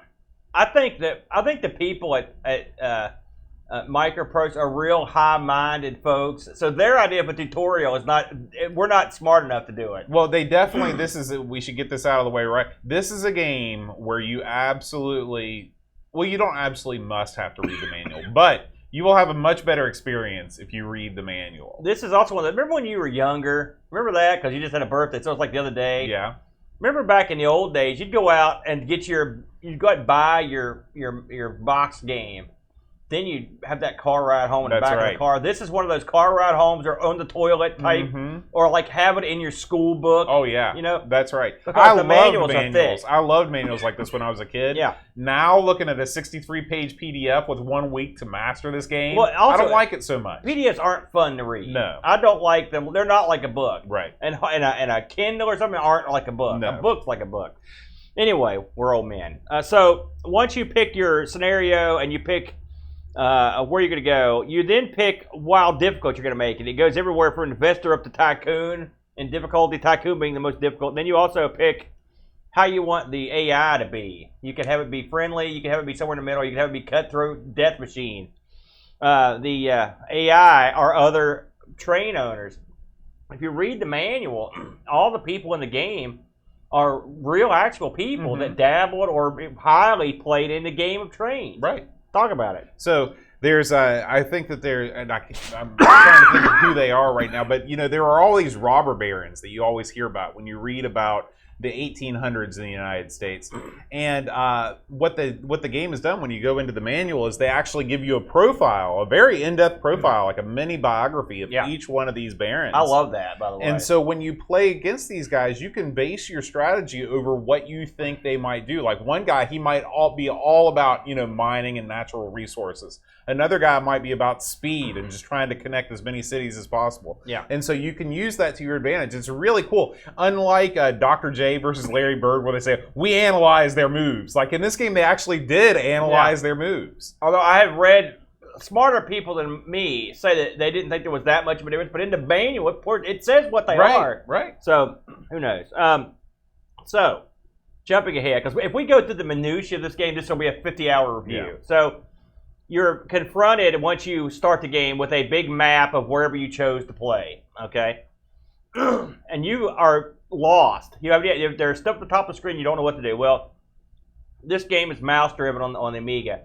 I think the people at Microprose are real high-minded folks. So their idea of a tutorial is we're not smart enough to do it. Well, they definitely. We should get this out of the way, right? This is a game where you absolutely. Well, you don't absolutely must have to read the manual, but you will have a much better experience if you read the manual. This is also one of remember when you were younger? Remember that? Because you just had a birthday, so it was like the other day. Yeah. Remember back in the old days, you'd go out and you'd go out and buy your box game. Then you'd have that car ride home in the back of the car. This is one of those car ride homes or on the toilet type, or like have it in your school book. Oh yeah, that's right. I love manuals. I loved manuals like this when I was a kid. Yeah. Now looking at a 63-page PDF with 1 week to master this game, well, also, I don't like it so much. PDFs aren't fun to read. No, I don't like them. They're not like a book. Right. And a Kindle or something aren't like a book. No. A book's like a book. Anyway, we're old men. So once you pick your scenario and you pick where you're going to go, you then pick how difficult you're going to make it. It goes everywhere from investor up to tycoon, and difficulty, tycoon being the most difficult. Then you also pick how you want the AI to be. You can have it be friendly, you can have it be somewhere in the middle, you can have it be cutthroat, death machine. the AI are other train owners. If you read the manual, all the people in the game are real, actual people that dabbled or highly played in the game of trains. Right. Talk about it. So there's, I think that I'm trying to think of who they are right now, but there are all these robber barons that you always hear about when you read about the 1800s in the United States. And what the game has done when you go into the manual is they actually give you a profile, a very in-depth profile, like a mini biography of each one of these barons. I love that, by the way. And so when you play against these guys, you can base your strategy over what you think they might do. Like one guy, he might be all about mining and natural resources. Another guy might be about speed and just trying to connect as many cities as possible. Yeah. And so you can use that to your advantage. It's really cool. Unlike Dr. J versus Larry Bird, where they say, we analyze their moves. Like in this game, they actually did analyze their moves. Although I have read smarter people than me say that they didn't think there was that much of a difference, but in the manual, it says what they are. Right. So, who knows? So, jumping ahead, because if we go through the minutiae of this game, this will be a 50-hour review. Yeah. So, you're confronted once you start the game with a big map of wherever you chose to play, okay? And you are lost. There's stuff at the top of the screen you don't know what to do. Well, this game is mouse-driven on the Amiga.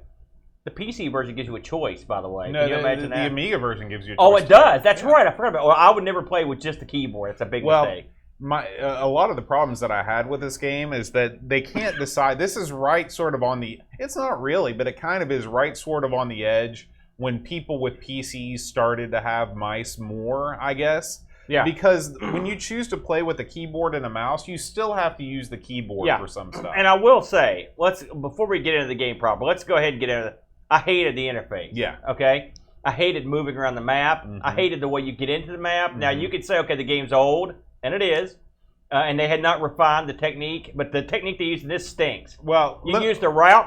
The PC version gives you a choice, by the way. No, Can you imagine that? The Amiga version gives you a choice. Oh, it does. That's right. I forgot about it. Well, I would never play with just the keyboard. It's a big mistake. A lot of the problems that I had with this game is that they can't decide. This is right sort of on the, it's not really, but it kind of is right sort of on the edge when people with PCs started to have mice more, I guess. Yeah. Because when you choose to play with a keyboard and a mouse, you still have to use the keyboard for some stuff. And I will say, before we get into the game proper, let's go ahead and get into I hated the interface. Yeah. Okay? I hated moving around the map. I hated the way you get into the map. Now, you could say, okay, the game's old. And it is. And they had not refined the technique, but the technique they used in this stinks. Well, you use the right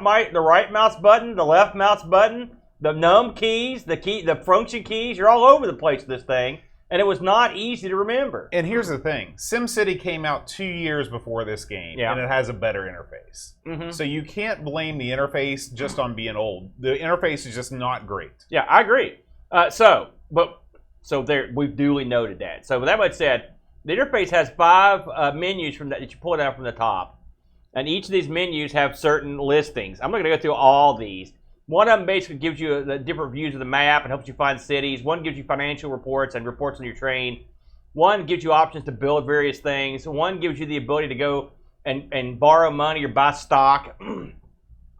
mouse button, the left mouse button, the num keys, the function keys. You're all over the place with this thing, and it was not easy to remember. And here's the thing: SimCity came out 2 years before this game, and it has a better interface. So you can't blame the interface just on being old. The interface is just not great. Yeah, I agree. So there, we've duly noted that. So with that much said, the interface has 5 menus that you pull down from the top. And each of these menus have certain listings. I'm not going to go through all these. One of them basically gives you the different views of the map and helps you find cities. One gives you financial reports and reports on your train. One gives you options to build various things. One gives you the ability to go and borrow money or buy stock. And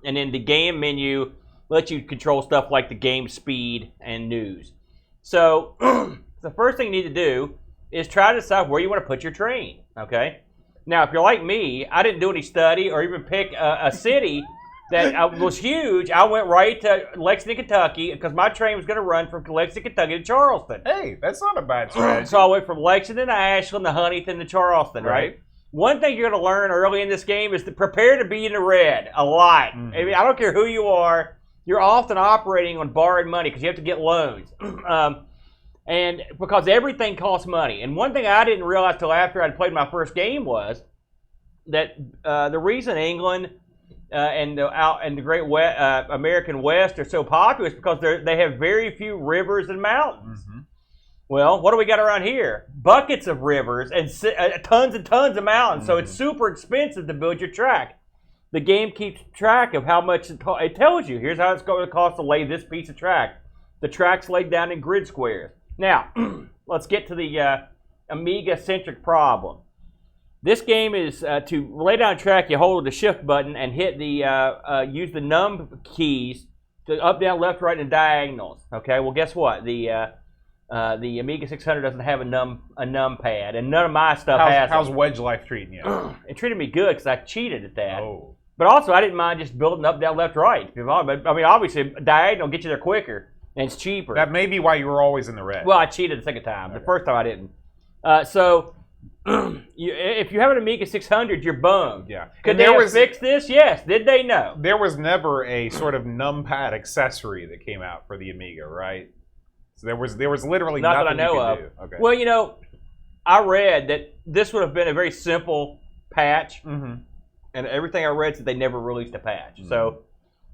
then the game menu lets you control stuff like the game speed and news. So the first thing you need to do is try to decide where you want to put your train, okay? Now, if you're like me, I didn't do any study or even pick a city that was huge. I went right to Lexington, Kentucky, because my train was going to run from Lexington, Kentucky to Charleston. Hey, that's not a bad strategy. So I went from Lexington to Ashland to Huntington to Charleston, right? One thing you're going to learn early in this game is to prepare to be in the red a lot. I mean, I don't care who you are. You're often operating on borrowed money because you have to get loans. And because everything costs money. And one thing I didn't realize till after I'd played my first game was that the reason England and the Great American West are so popular is because they have very few rivers and mountains. Well, what do we got around here? Buckets of rivers and tons and tons of mountains. So it's super expensive to build your track. The game keeps track of how much it tells you. Here's how it's going to cost to lay this piece of track. The track's laid down in grid squares. Now, let's get to the Amiga-centric problem. This game is to lay down track, you hold the shift button and hit use the num keys to up, down, left, right, and diagonals. Okay, well, guess what? The Amiga 600 doesn't have a num pad, and none of my stuff has it. How's Wedge Life treating you? It treated me good because I cheated at that. Oh. But also, I didn't mind just building up, down, left, right. But I mean, obviously, diagonal gets you there quicker. And it's cheaper. That may be why you were always in the red. Well, I cheated the second time. Okay. The first time I didn't. If you have an Amiga 600, you're bummed. Yeah. Could they have fixed this? Yes. Did they? No. There was never a sort of numpad accessory that came out for the Amiga, right? So there was literally nothing that I know of. Do. Okay. Well, I read that this would have been a very simple patch, and everything I read said they never released a patch. So.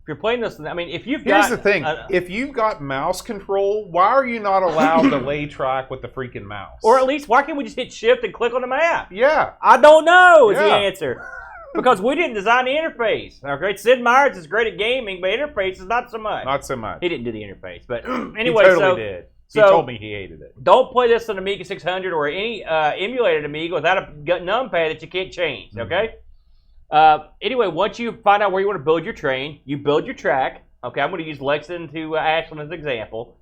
If you're playing this, I mean, if you've Here's the thing. If you've got mouse control, why are you not allowed to lay track with the freaking mouse? Or at least, why can't we just hit shift and click on the map? Yeah. I don't know is the answer. Because we didn't design the interface. Okay, Sid Meier is great at gaming, but interface is not so much. Not so much. He didn't do the interface. But anyway, he totally did. He told me he hated it. Don't play this on Amiga 600 or any emulated Amiga without a numpad that you can't change, okay? Anyway, once you find out where you want to build your train, you build your track. Okay, I'm going to use Lexington to Ashland as an example.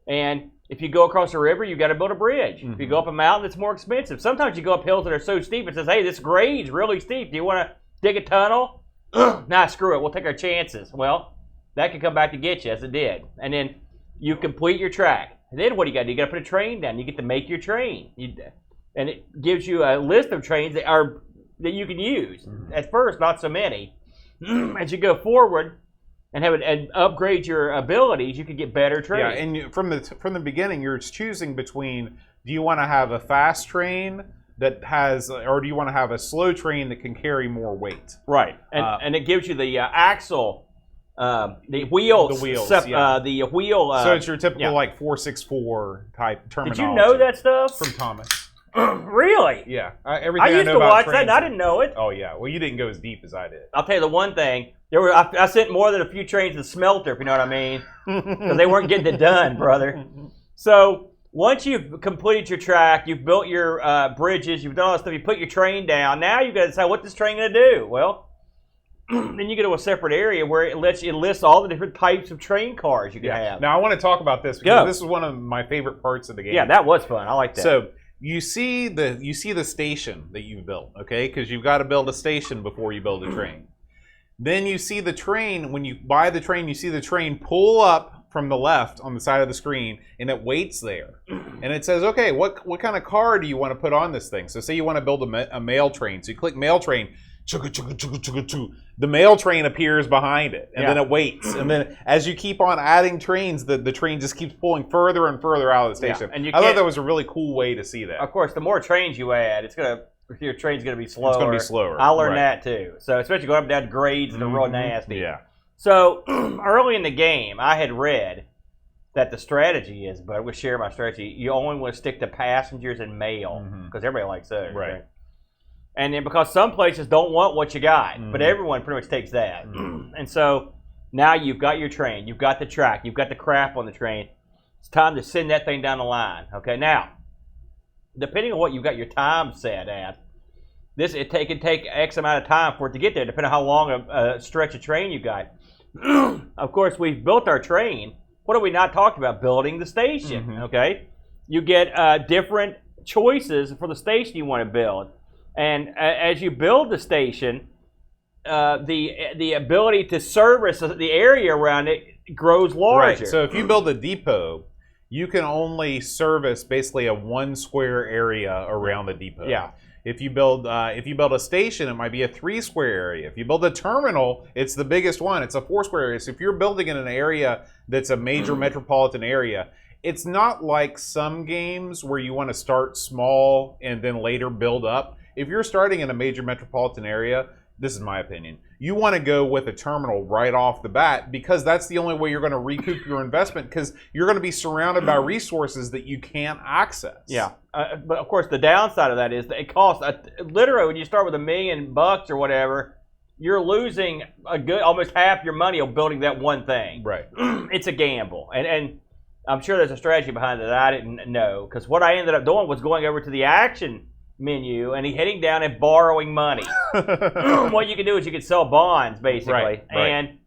And if you go across a river, you've got to build a bridge. If you go up a mountain, it's more expensive. Sometimes you go up hills that are so steep, it says, hey, this grade's really steep. Do you want to dig a tunnel? Nah, screw it. We'll take our chances. Well, that could come back to get you, as it did. And then you complete your track. And then what do you got to do? You got to put a train down. You get to make your train. And it gives you a list of trains that you can use. At first, not so many. As you go forward and upgrade your abilities, you can get better trains. Yeah, and from the beginning, you're choosing between, do you want to have a fast train that has, or do you want to have a slow train that can carry more weight? Right, and it gives you the axle, the wheels. The wheel. So it's your typical like 464 type terminology. Did you know that stuff? From Thomas. Really? Yeah. Everything I used to watch that, and I didn't know it. Oh, yeah. Well, you didn't go as deep as I did. I'll tell you the one thing. I sent more than a few trains to Smelter, if you know what I mean. Because they weren't getting it done, brother. So once you've completed your track, you've built your bridges, you've done all that stuff, you put your train down, now you've got to decide what this train going to do. Well, then you go to a separate area where it lists all the different types of train cars you can have. Now, I want to talk about this because this is one of my favorite parts of the game. Yeah, that was fun. I like that. So you see the station that you've built, okay? Because you've got to build a station before you build a train. Then you see the train. When you buy the train, you see the train pull up from the left on the side of the screen, and it waits there. And it says, okay, what kind of car do you want to put on this thing? So say you want to build a mail train. So you click mail train. The mail train appears behind it, and then it waits. And then as you keep on adding trains, the train just keeps pulling further and further out of the station. And I thought that was a really cool way to see that. Of course, the more trains you add, your train's going to be slower. It's going to be slower. I learned that too. So especially going up and down to grades that are real nasty. Yeah. So early in the game, I had read that the strategy is, but I would share my strategy, you only want to stick to passengers and mail, because everybody likes those. Right. And then because some places don't want what you got, but everyone pretty much takes that. And so now you've got your train, you've got the track, you've got the crap on the train. It's time to send that thing down the line. Okay, now, depending on what you've got your time set at, it can take X amount of time for it to get there, depending on how long a stretch of train you got. Of course, we've built our train. What have we not talked about? Building the station. Okay, you get different choices for the station you want to build. And as you build the station, the ability to service the area around it grows larger. Right. So if you build a depot, you can only service basically a 1 square area around the depot. Yeah. If you build a station, it might be a 3 square area. If you build a terminal, it's the biggest one. It's a 4 square area. So if you're building in an area that's a major metropolitan area, it's not like some games where you want to start small and then later build up. If you're starting in a major metropolitan area, this is my opinion, you want to go with a terminal right off the bat because that's the only way you're going to recoup your investment because you're going to be surrounded by resources that you can't access. Yeah, but of course the downside of that is that it costs, literally when you start with $1 million or whatever, you're losing almost half your money on building that one thing. Right. It's a gamble. And I'm sure there's a strategy behind it that I didn't know because what I ended up doing was going over to the action menu and heading down and borrowing money. What you can do is you can sell bonds basically, right. And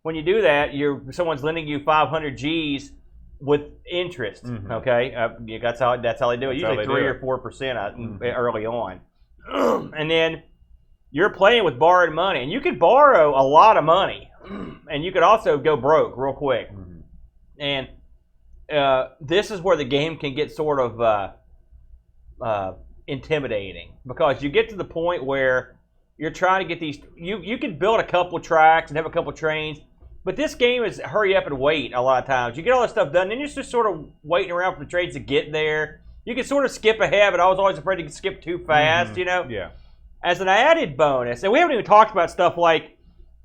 when you do that, someone's lending you 500 G's with interest. Okay, that's how they do it. Usually 3 or 4% early on, and then you're playing with borrowed money, and you could borrow a lot of money, and you could also go broke real quick. And this is where the game can get sort of intimidating because you get to the point where you're trying to get these. You can build a couple tracks and have a couple trains, but this game is hurry up and wait a lot of times. You get all this stuff done, then you're just sort of waiting around for the trains to get there. You can sort of skip ahead, but I was always afraid to skip too fast. You know. Yeah. As an added bonus, and we haven't even talked about stuff like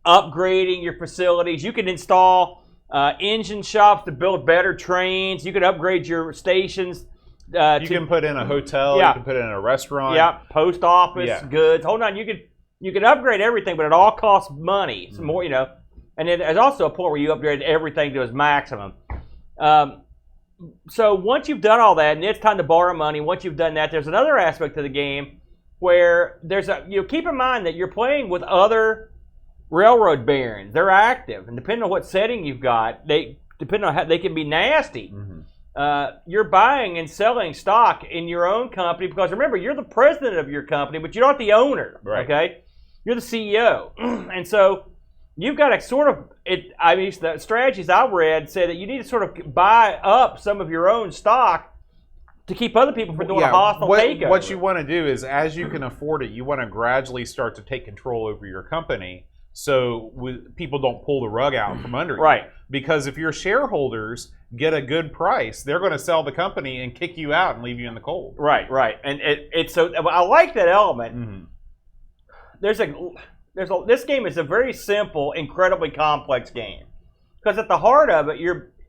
upgrading your facilities. You can install engine shops to build better trains. You can upgrade your stations. You can put in a hotel. Yeah. You can put in a restaurant. Yeah, post office, goods. Hold on, you can upgrade everything, but it all costs money. It's more, and then there's also a point where you upgrade everything to its maximum. So once you've done all that, and it's time to borrow money, once you've done that, there's another aspect of the game where there's keep in mind that you're playing with other railroad barons. They're active, and depending on what setting you've got, they can be nasty. Mm-hmm. You're buying and selling stock in your own company because remember, you're the president of your company, but you're not the owner. Right. Okay, you're the CEO, and so you've got to sort of. The strategies I read say that you need to sort of buy up some of your own stock to keep other people from doing a hostile takeover. What you want to do is, as you can afford it, you want to gradually start to take control over your company, so people don't pull the rug out from under you. Right. Because if your shareholders get a good price, they're going to sell the company and kick you out and leave you in the cold. Right. And I like that element. Mm-hmm. This game is a very simple, incredibly complex game. Because at the heart of it,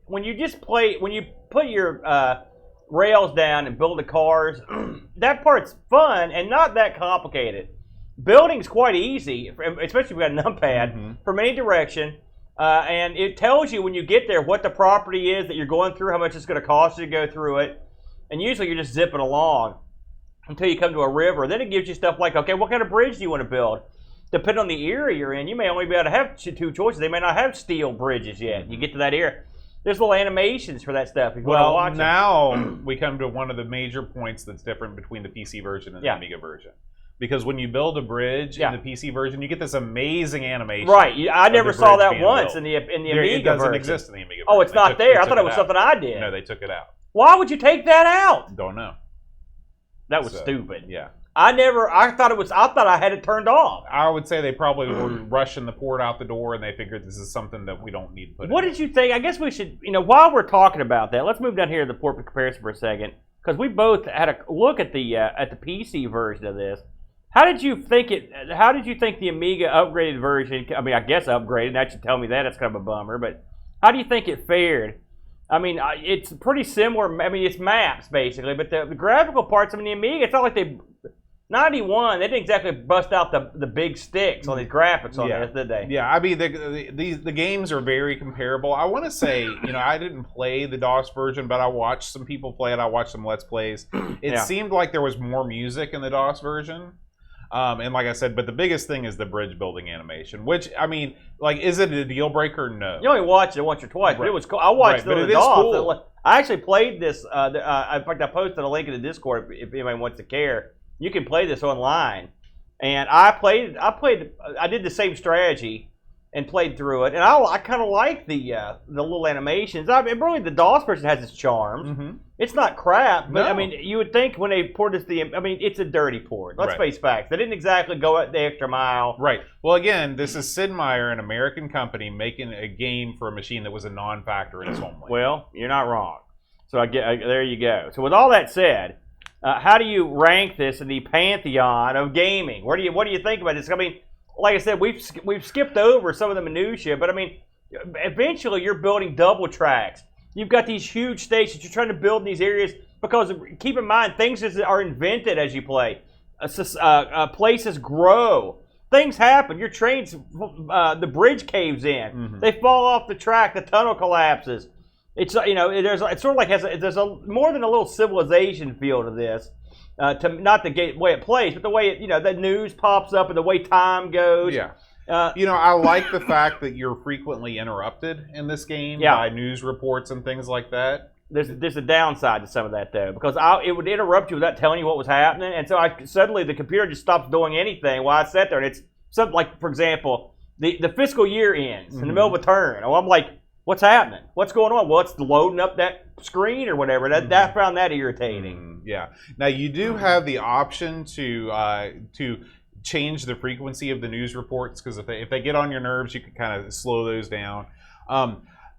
when you put your rails down and build the cars, that part's fun and not that complicated. Building's quite easy, especially if you've got a numpad from any direction. And it tells you when you get there what the property is that you're going through, how much it's going to cost you to go through it. And usually you're just zipping along until you come to a river. Then it gives you stuff like, okay, what kind of bridge do you want to build? Depending on the area you're in, you may only be able to have two choices. They may not have steel bridges yet. You get to that area. There's little animations for that stuff if you want to watch now we come to one of the major points that's different between the PC version and the Amiga version. Because when you build a bridge in the PC version, you get this amazing animation. Right. I never saw that once in the Amiga version. It doesn't exist in the Amiga version. Oh, it's not there? I thought it was something I did. No, they took it out. Why would you take that out? Don't know. That was stupid. Yeah. I thought I had it turned off. I would say they probably were rushing the port out the door, and they figured this is something that we don't need to put in. What did you think? I guess we should, while we're talking about that, let's move down here to the port comparison for a second, because we both had a look at the PC version of this. How did you think the Amiga upgraded version? I mean, I guess upgraded. That should tell me that. It's kind of a bummer, but how do you think it fared? I mean, it's pretty similar. I mean, it's maps basically, but the graphical parts. I mean, the Amiga. It's not like they 91. They didn't exactly bust out the big sticks on these graphics on this, did they? Yeah, I mean, the games are very comparable. I want to say, I didn't play the DOS version, but I watched some people play it. I watched some Let's Plays. It seemed like there was more music in the DOS version. And like I said, but the biggest thing is the bridge building animation, which, I mean, like, is it a deal breaker? No. You only watched it once or twice, but it was cool. I watched it on the DOS. Cool. I actually played this. In fact, I posted a link in the Discord if anybody wants to care. You can play this online. And I did the same strategy and played through it. And I kind of like the little animations. I mean, really, the DOS version has its charms. Mm-hmm. It's not crap, but I mean, you would think when they ported this, it's a dirty port. Let's face facts. They didn't exactly go out the extra mile. Right. Well, again, this is Sid Meier, an American company, making a game for a machine that was a non-factor in its homeland. Well, you're not wrong. So there you go. So with all that said, how do you rank this in the pantheon of gaming? What do you think about this? I mean, like I said, we've skipped over some of the minutiae, but I mean, eventually you're building double tracks. You've got these huge stations. You're trying to build in these areas because, keep in mind, things are invented as you play. Places grow. Things happen. Your trains, the bridge caves in. Mm-hmm. They fall off the track. The tunnel collapses. It's it's sort of like there's more than a little civilization feel to this. Not the way it plays, but the way the news pops up and the way time goes. Yeah. I like the fact that you're frequently interrupted in this game by news reports and things like that. There's a downside to some of that, though, because it would interrupt you without telling you what was happening, and so suddenly the computer just stops doing anything while I sat there, and it's something like, for example, the fiscal year ends in the middle of a turn. Oh, I'm like, what's happening? What's going on? Well, it's loading up that screen or whatever. I found that irritating. Yeah. Now, you do have the option to change the frequency of the news reports, because if they get on your nerves, you can kind of slow those down.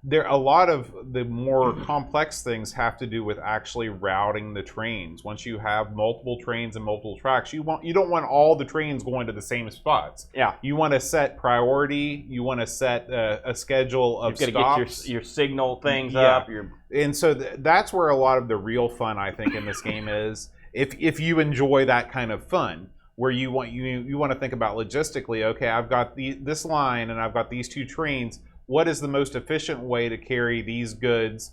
a lot of the more complex things have to do with actually routing the trains. Once you have multiple trains and multiple tracks, you don't want all the trains going to the same spots. Yeah. You want to set priority. You want to set a schedule of stops. You've got to get your signal things up. And so that's where a lot of the real fun, I think, in this game is. If you enjoy that kind of fun, where you want to think about logistically, okay, I've got this line and I've got these 2 trains. What is the most efficient way to carry these goods?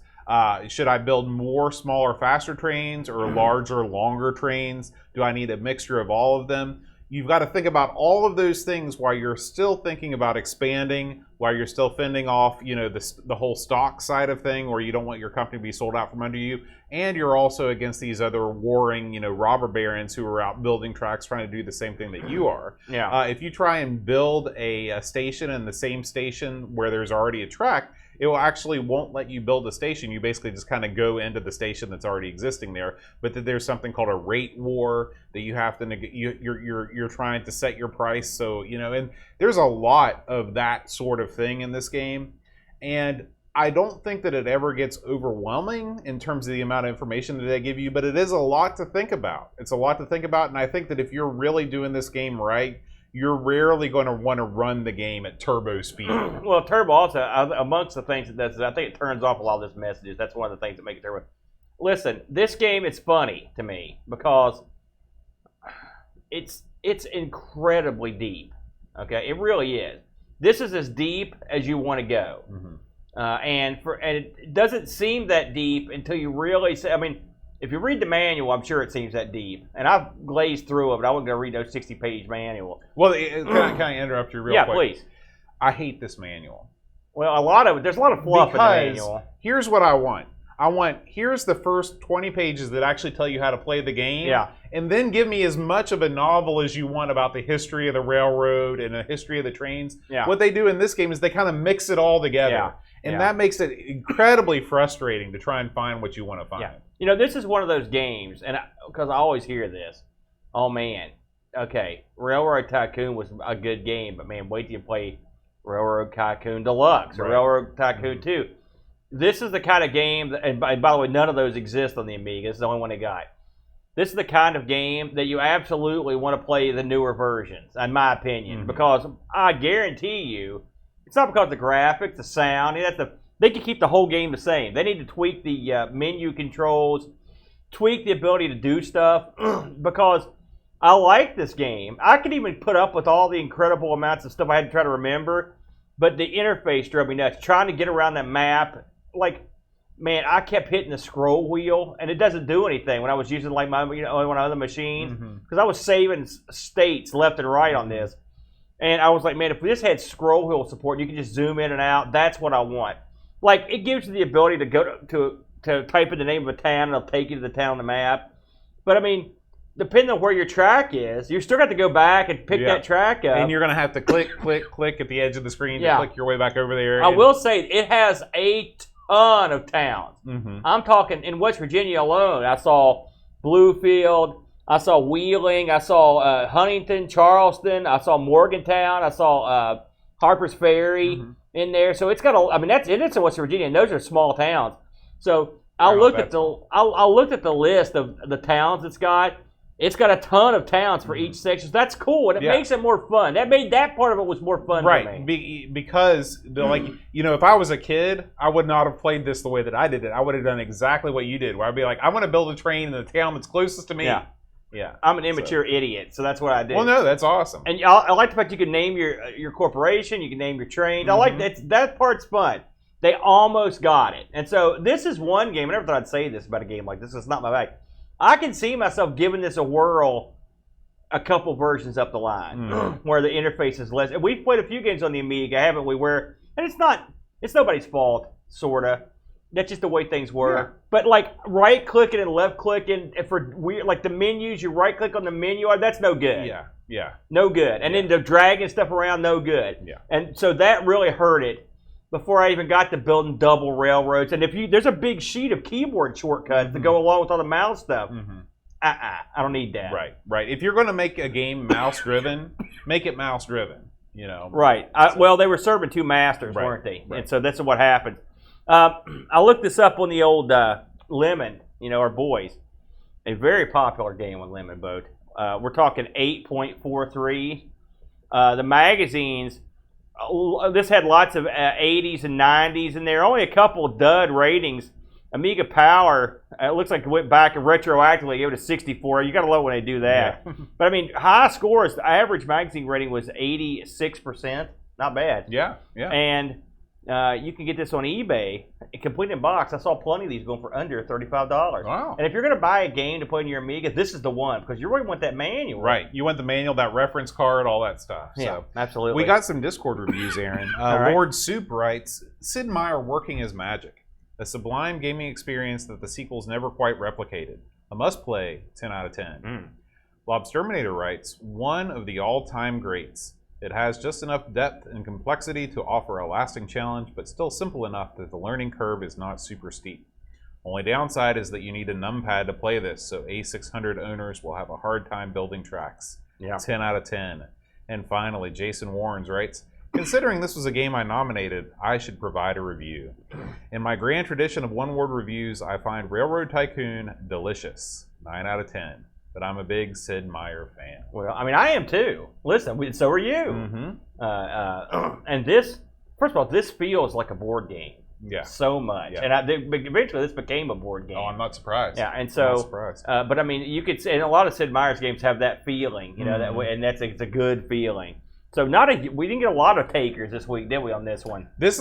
Should I build more smaller, faster trains or larger, longer trains? Do I need a mixture of all of them? You've got to think about all of those things while you're still thinking about expanding, while you're still fending off, the whole stock side of thing, where you don't want your company to be sold out from under you. And you're also against these other warring, robber barons who are out building tracks trying to do the same thing that you are. Yeah. If you try and build a station in the same station where there's already a track, it won't let you build a station. You basically just kind of go into the station that's already existing there. But that there's something called a rate war that you have to you're trying to set your price. So and there's a lot of that sort of thing in this game, and I don't think that it ever gets overwhelming in terms of the amount of information that they give you. But it is a lot to think about. It's a lot to think about, and I think that if you're really doing this game right, you're rarely going to want to run the game at turbo speed. Well, turbo also, amongst the things it does, is I think it turns off a lot of those messages. That's one of the things that make it turbo. Listen, this game is funny to me because it's incredibly deep. Okay, it really is. This is as deep as you want to go, and it doesn't seem that deep until you really say. I mean, if you read the manual, I'm sure it seems that deep. And I've glazed through it, but I wasn't going to read those 60-page manual. Well, can I interrupt you real quick? Yeah, please. I hate this manual. Well, there's a lot of fluff in the manual. Here's what I want. Here's the first 20 pages that actually tell you how to play the game. Yeah. And then give me as much of a novel as you want about the history of the railroad and the history of the trains. Yeah. What they do in this game is they kind of mix it all together. Yeah. And that makes it incredibly frustrating to try and find what you want to find. Yeah. This is one of those games, and because I always hear this, oh man, okay, Railroad Tycoon was a good game, but man, wait till you play Railroad Tycoon Deluxe or Railroad Tycoon 2. This is the kind of game, and by the way, none of those exist on the Amiga. This is the only one they got. This is the kind of game that you absolutely want to play the newer versions, in my opinion, because I guarantee you, it's not because of the graphics, the sound. They can keep the whole game the same. They need to tweak the menu controls, tweak the ability to do stuff, because I like this game. I could even put up with all the incredible amounts of stuff I had to try to remember, but the interface drove me nuts. Trying to get around that map, man, I kept hitting the scroll wheel, and it doesn't do anything when I was using my one of other machines, because I was saving states left and right on this. And I was like, man, if this had scroll wheel support, you can just zoom in and out. That's what I want. It gives you the ability to go to type in the name of a town, and it'll take you to the town on the map. But I mean, depending on where your track is, you still got to go back and pick that track up. And you're going to have to click at the edge of the screen to click your way back over there. I will say it has a ton of towns. I'm talking in West Virginia alone. I saw Bluefield. I saw Wheeling. I saw Huntington, Charleston. I saw Morgantown. I saw Harper's Ferry in there. So it's got it's in West Virginia, and those are small towns. So I looked at the list of the towns it's got. It's got a ton of towns for each section. So that's cool, and it makes it more fun. That part of it was more fun for me. Because if I was a kid, I would not have played this the way that I did it. I would have done exactly what you did, where I'd be like, I'm going to build a train in the town that's closest to me. Yeah, I'm an immature idiot, so that's what I did. Well, no, that's awesome. And I like the fact you can name your corporation, you can name your trains. I like that part's fun. They almost got it. And so this is one game. I never thought I'd say this about a game like this. It's not my bag. I can see myself giving this a whirl a couple versions up the line where the interface is less. And we've played a few games on the Amiga, haven't we? And it's nobody's fault, sort of. That's just the way things were. Yeah. But right clicking and left clicking for weird, the menus, you right click on the menu, that's no good. Yeah. No good. And then the dragging stuff around, no good. Yeah. And so that really hurt it before I even got to building double railroads. And there's a big sheet of keyboard shortcuts to go along with all the mouse stuff. I don't need that. Right. If you're going to make a game mouse driven, make it mouse driven. Right. Well, they were serving two masters, weren't they? And so that's what happened. I looked this up on the old Lemon, our boys. A very popular game on Lemon Boat. We're talking 8.43. The magazines, this had lots of 80s and 90s in there. Only a couple of dud ratings. Amiga Power, it looks like it went back and retroactively gave it a 64. You got to love when they do that. Yeah. But I mean, high scores. The average magazine rating was 86%. Not bad. Yeah. And you can get this on eBay, complete in box. I saw plenty of these going for under $35. Wow. And if you're going to buy a game to put in your Amiga, this is the one, because you really want that manual. Right. You want the manual, that reference card, all that stuff. Yeah, so absolutely. We got some Discord reviews, Aaron. Right. Lord Soup writes, Sid Meier working his magic. A sublime gaming experience that the sequels never quite replicated. A must-play, 10 out of 10. Lobsterminator writes, one of the all-time greats. It has just enough depth and complexity to offer a lasting challenge, but still simple enough that the learning curve is not super steep. Only downside is that you need a numpad to play this, so A600 owners will have a hard time building tracks. Yeah. 10 out of 10. And finally, Jason Warrens writes, considering this was a game I nominated, I should provide a review. In my grand tradition of one-word reviews, I find Railroad Tycoon delicious. 9 out of 10. But I'm a big Sid Meier fan. Well, I mean, I am too. Listen, so are you. Mm-hmm. And this, first of all, this feels like a board game. Yeah. So much. Yeah. And eventually this became a board game. Oh, I'm not surprised. Yeah, and so, I'm not surprised. But I mean, you could say, and a lot of Sid Meier's games have that feeling, that way, and it's a good feeling. So we didn't get a lot of takers this week, did we, on this one? This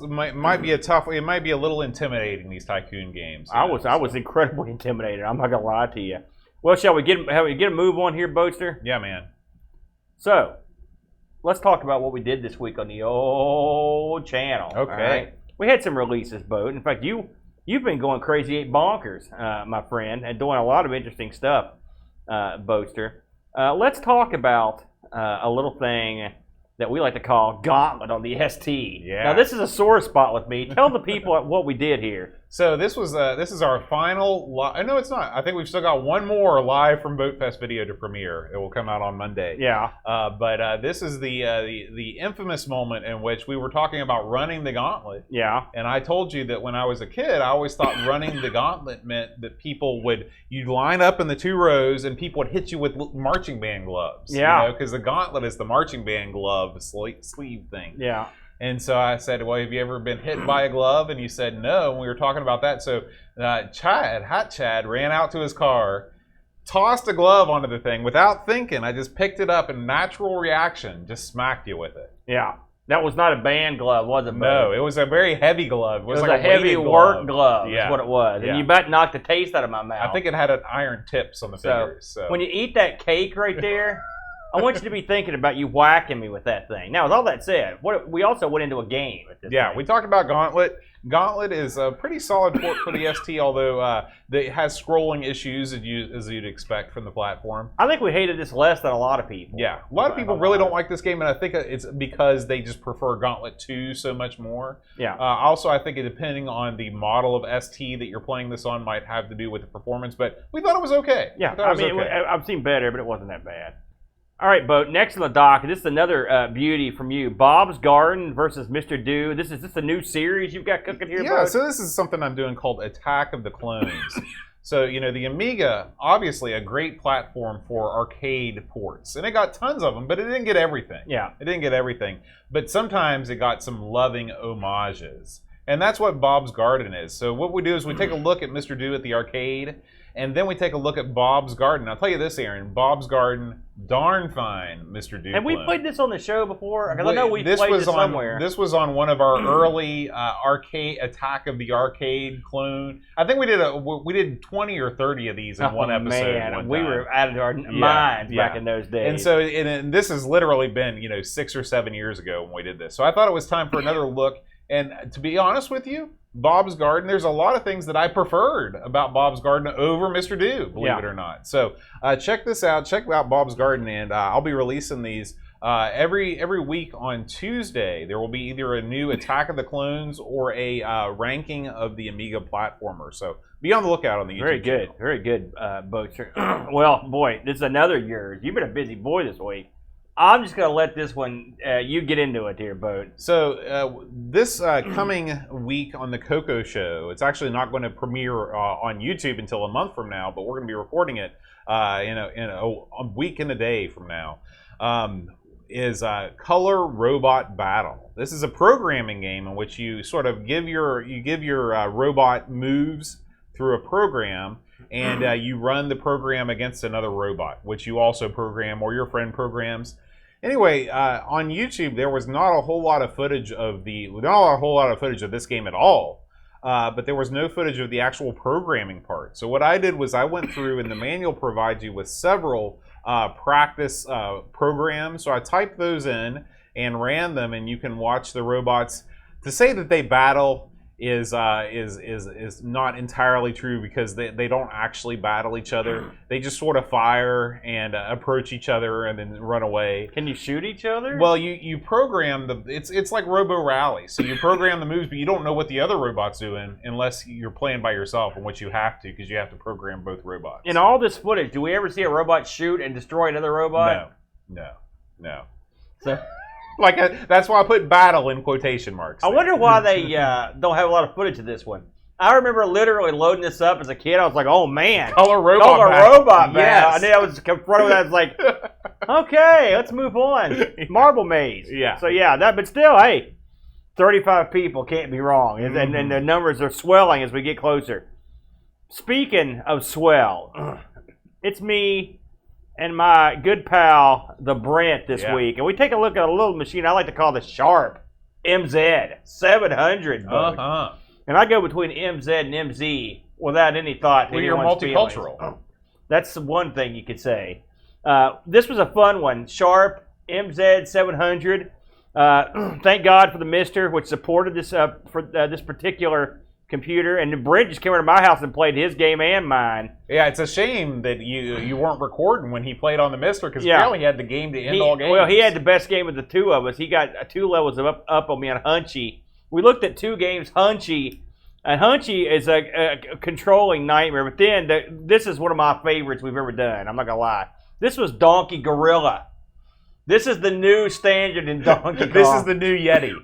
might be a tough. It might be a little intimidating, these Tycoon games. I was incredibly intimidated. I'm not gonna lie to you. Well, shall we get a move on here, Boatster? Yeah, man. So, let's talk about what we did this week on the old channel. Okay. Right? We had some releases, Boat. In fact, you've been going crazy 8 bonkers, my friend, and doing a lot of interesting stuff, Boatster. Let's talk about a little thing that we like to call Gauntlet on the ST. Yeah. Now, this is a sore spot with me. Tell the people what we did here. So this is our final. No, it's not. I think we've still got one more live from BoatFest video to premiere. It will come out on Monday. Yeah. But this is the infamous moment in which we were talking about running the gauntlet. Yeah. And I told you that when I was a kid, I always thought running the gauntlet meant that you'd line up in the 2 rows and people would hit you with marching band gloves. Yeah. Because the gauntlet is the marching band glove sleeve thing. Yeah. And so I said, well, have you ever been hit by a glove? And you said no, and we were talking about that. So Chad ran out to his car, tossed a glove onto the thing without thinking. I just picked it up and natural reaction, just smacked you with it. Yeah. That was not a band glove, was it? No, it was a very heavy glove. It was like a heavy work glove. Yeah. Is what it was. And you about knocked the taste out of my mouth. I think it had an iron tips on the fingers. So when you eat that cake right there, I want you to be thinking about you whacking me with that thing. Now, with all that said, we also went into a game at this Yeah, thing. we talked about Gauntlet. Gauntlet is a pretty solid port for the ST, although it has scrolling issues as you'd expect from the platform. I think we hated this less than a lot of people. Yeah, a lot of people really don't like this game, and I think it's because they just prefer Gauntlet 2 so much more. Yeah. Also, I think depending on the model of ST that you're playing this on might have to do with the performance, but we thought it was okay. Yeah, I've seen better, but it wasn't that bad. All right, Boat. Next on the dock, this is another beauty from you. Bob's Garden versus Mr. Do. Is this a new series you've got cooking here, Yeah, Boat? so this is something I'm doing called Attack of the Clones. So, the Amiga, obviously a great platform for arcade ports. And it got tons of them, but it didn't get everything. Yeah. It didn't get everything. But sometimes it got some loving homages. And that's what Bob's Garden is. So what we do is we take a look at Mr. Do at the arcade, and then we take a look at Bob's Garden. I'll tell you this, Aaron. Bob's Garden, darn fine, Mr. Do. Have we played this on the show before? Because I know we played this somewhere. This was on one of our early arcade Attack of the Arcade clone. I think we did 20 or 30 of these in one episode. Man, we were out of our minds back in those days. And so and this has literally been 6 or 7 years ago when we did this. So I thought it was time for another look. And to be honest with you, Bob's Garden, there's a lot of things that I preferred about Bob's Garden over Mr. Do, believe it or not. So check this out. Check out Bob's Garden, and I'll be releasing these every week on Tuesday. There will be either a new Attack of the Clones or a ranking of the Amiga platformer. So be on the lookout on the YouTube channel. Very good, Boaster. Well, boy, this is another yours. You've been a busy boy this week. I'm just going to let this one, you get into it here, Boat. So this coming week on the Coco Show, it's actually not going to premiere on YouTube until a month from now, but we're going to be recording it in a week and a day from now. Is Color Robot Battle. This is a programming game in which you sort of give your robot moves through a program, and you run the program against another robot, which you also program or your friend programs. Anyway, on YouTube there was not a whole lot of footage of this game at all. But there was no footage of the actual programming part. So what I did was I went through, and the manual provides you with several practice programs. So I typed those in and ran them, and you can watch the robots. To say that they battle is not entirely true, because they don't actually battle each other. They just sort of fire and approach each other and then run away. Can you shoot each other? Well, you program it's like Robo Rally. So you program the moves, but you don't know what the other robot's doing unless you're playing by yourself, in which you have to, because you have to program both robots. In all this footage, do we ever see a robot shoot and destroy another robot? No. So. That's why I put battle in quotation marks. I wonder why they don't have a lot of footage of this one. I remember literally loading this up as a kid. I was like, oh man. Color Robot Battle. Yes. And then I was confronted with that. I was like, okay, let's move on. Marble Maze. Yeah. So yeah, but still, hey, 35 people can't be wrong. And the numbers are swelling as we get closer. Speaking of swell, it's me and my good pal, the Brent, this week. And we take a look at a little machine I like to call the Sharp MZ 700. And I go between MZ and MZ without any thought. Well, you're multicultural. Feelings. That's one thing you could say. This was a fun one. Sharp MZ 700. Thank God for the Mister, which supported this this particular computer, and Brent just came over to my house and played his game and mine. Yeah, it's a shame that you weren't recording when he played on the Mister, because apparently he had the game to end all games. Well, he had the best game of the two of us. He got 2 levels up on me on Hunchy. We looked at 2 games, Hunchy, and Hunchy is a controlling nightmare, but then this is one of my favorites we've ever done. I'm not going to lie. This was Donkey Gorilla. This is the new standard in Donkey Kong. This is the new Yeti.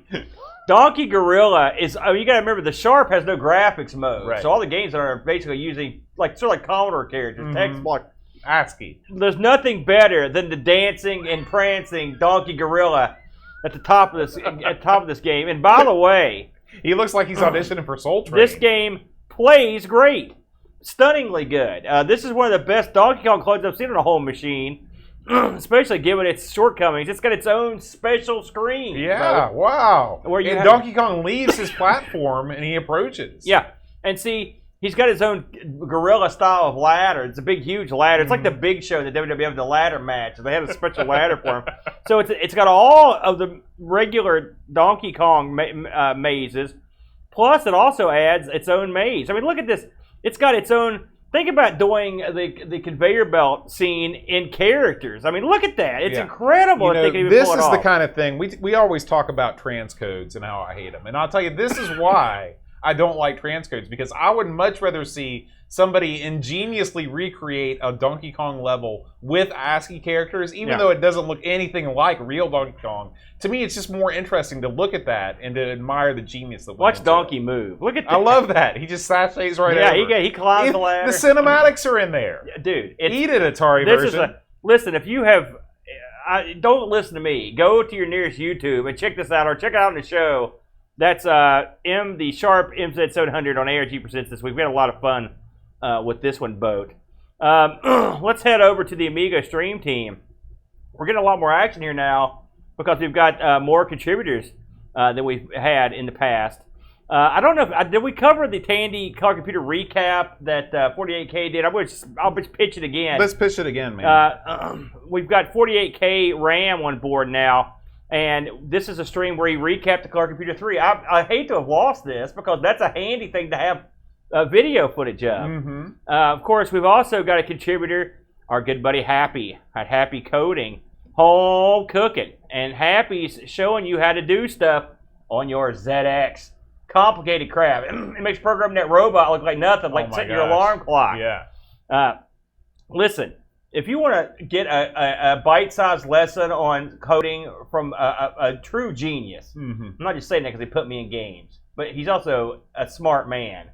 Donkey Gorilla is, you got to remember, the Sharp has no graphics mode. Right. So all the games are basically using, sort of like Commodore characters, text block. ASCII. There's nothing better than the dancing and prancing Donkey Gorilla at the top of this game. And by the way, he looks like he's auditioning for Soul Train. This game plays great. Stunningly good. This is one of the best Donkey Kong clones I've seen on a home machine. Especially given its shortcomings. It's got its own special screen. Yeah, wow. Where Donkey Kong leaves his platform and he approaches. Yeah, and see, he's got his own gorilla style of ladder. It's a big, huge ladder. It's like the Big Show, the WWE, the ladder match. They have a special ladder for him. So it's got all of the regular Donkey Kong mazes, plus it also adds its own maze. I mean, look at this. It's got its own... Think about doing the conveyor belt scene in characters. I mean, look at that. It's incredible if they can even this pull it is off. The kind of thing, we always talk about transcodes and how I hate them. And I'll tell you, this is why I don't like transcodes, because I would much rather see somebody ingeniously recreate a Donkey Kong level with ASCII characters, even though it doesn't look anything like real Donkey Kong. To me, it's just more interesting to look at that and to admire the genius that Watch Donkey move. Look at that. I love that. He just sashays right over. Yeah, he climbs the ladder. The cinematics are in there. Dude. Eat it, Atari version. Listen, if you have... don't listen to me. Go to your nearest YouTube and check this out, or check it out in the show. That's the Sharp MZ700 on ARG Presents this week. We had a lot of fun with this one, Boat. Let's head over to the Amiga stream team. We're getting a lot more action here now because we've got more contributors than we've had in the past. I don't know if did we cover the Tandy Color Computer recap that 48K did. I'll just pitch it again. Let's pitch it again, man. We've got 48K RAM on board now, and this is a stream where he recapped the Color Computer 3. I hate to have lost this because that's a handy thing to have video footage of. Of course, we've also got a contributor, our good buddy Happy at Happy Coding, home cooking, and Happy's showing you how to do stuff on your ZX. Complicated crap. It makes programming that robot look like nothing, like setting your alarm clock. Yeah. Listen, if you want to get a bite-sized lesson on coding from a true genius, I'm not just saying that because he put me in games, but he's also a smart man.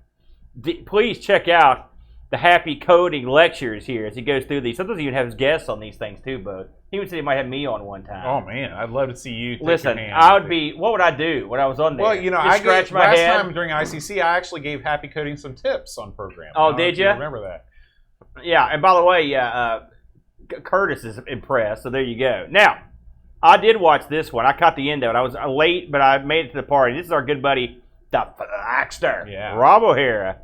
Please check out the Happy Coding lectures here as he goes through these. Sometimes he even has guests on these things too, Bo. He even said he might have me on one time. Oh man, I'd love to see you. Listen, I would be. What would I do when I was on there? Well, you know, last time during ICC, I actually gave Happy Coding some tips on programming. Oh, did you? Remember that? Yeah, and by the way, Curtis is impressed. So there you go. Now, I did watch this one. I caught the end of it. I was late, but I made it to the party. This is our good buddy, the Flaxter, Rob O'Hara.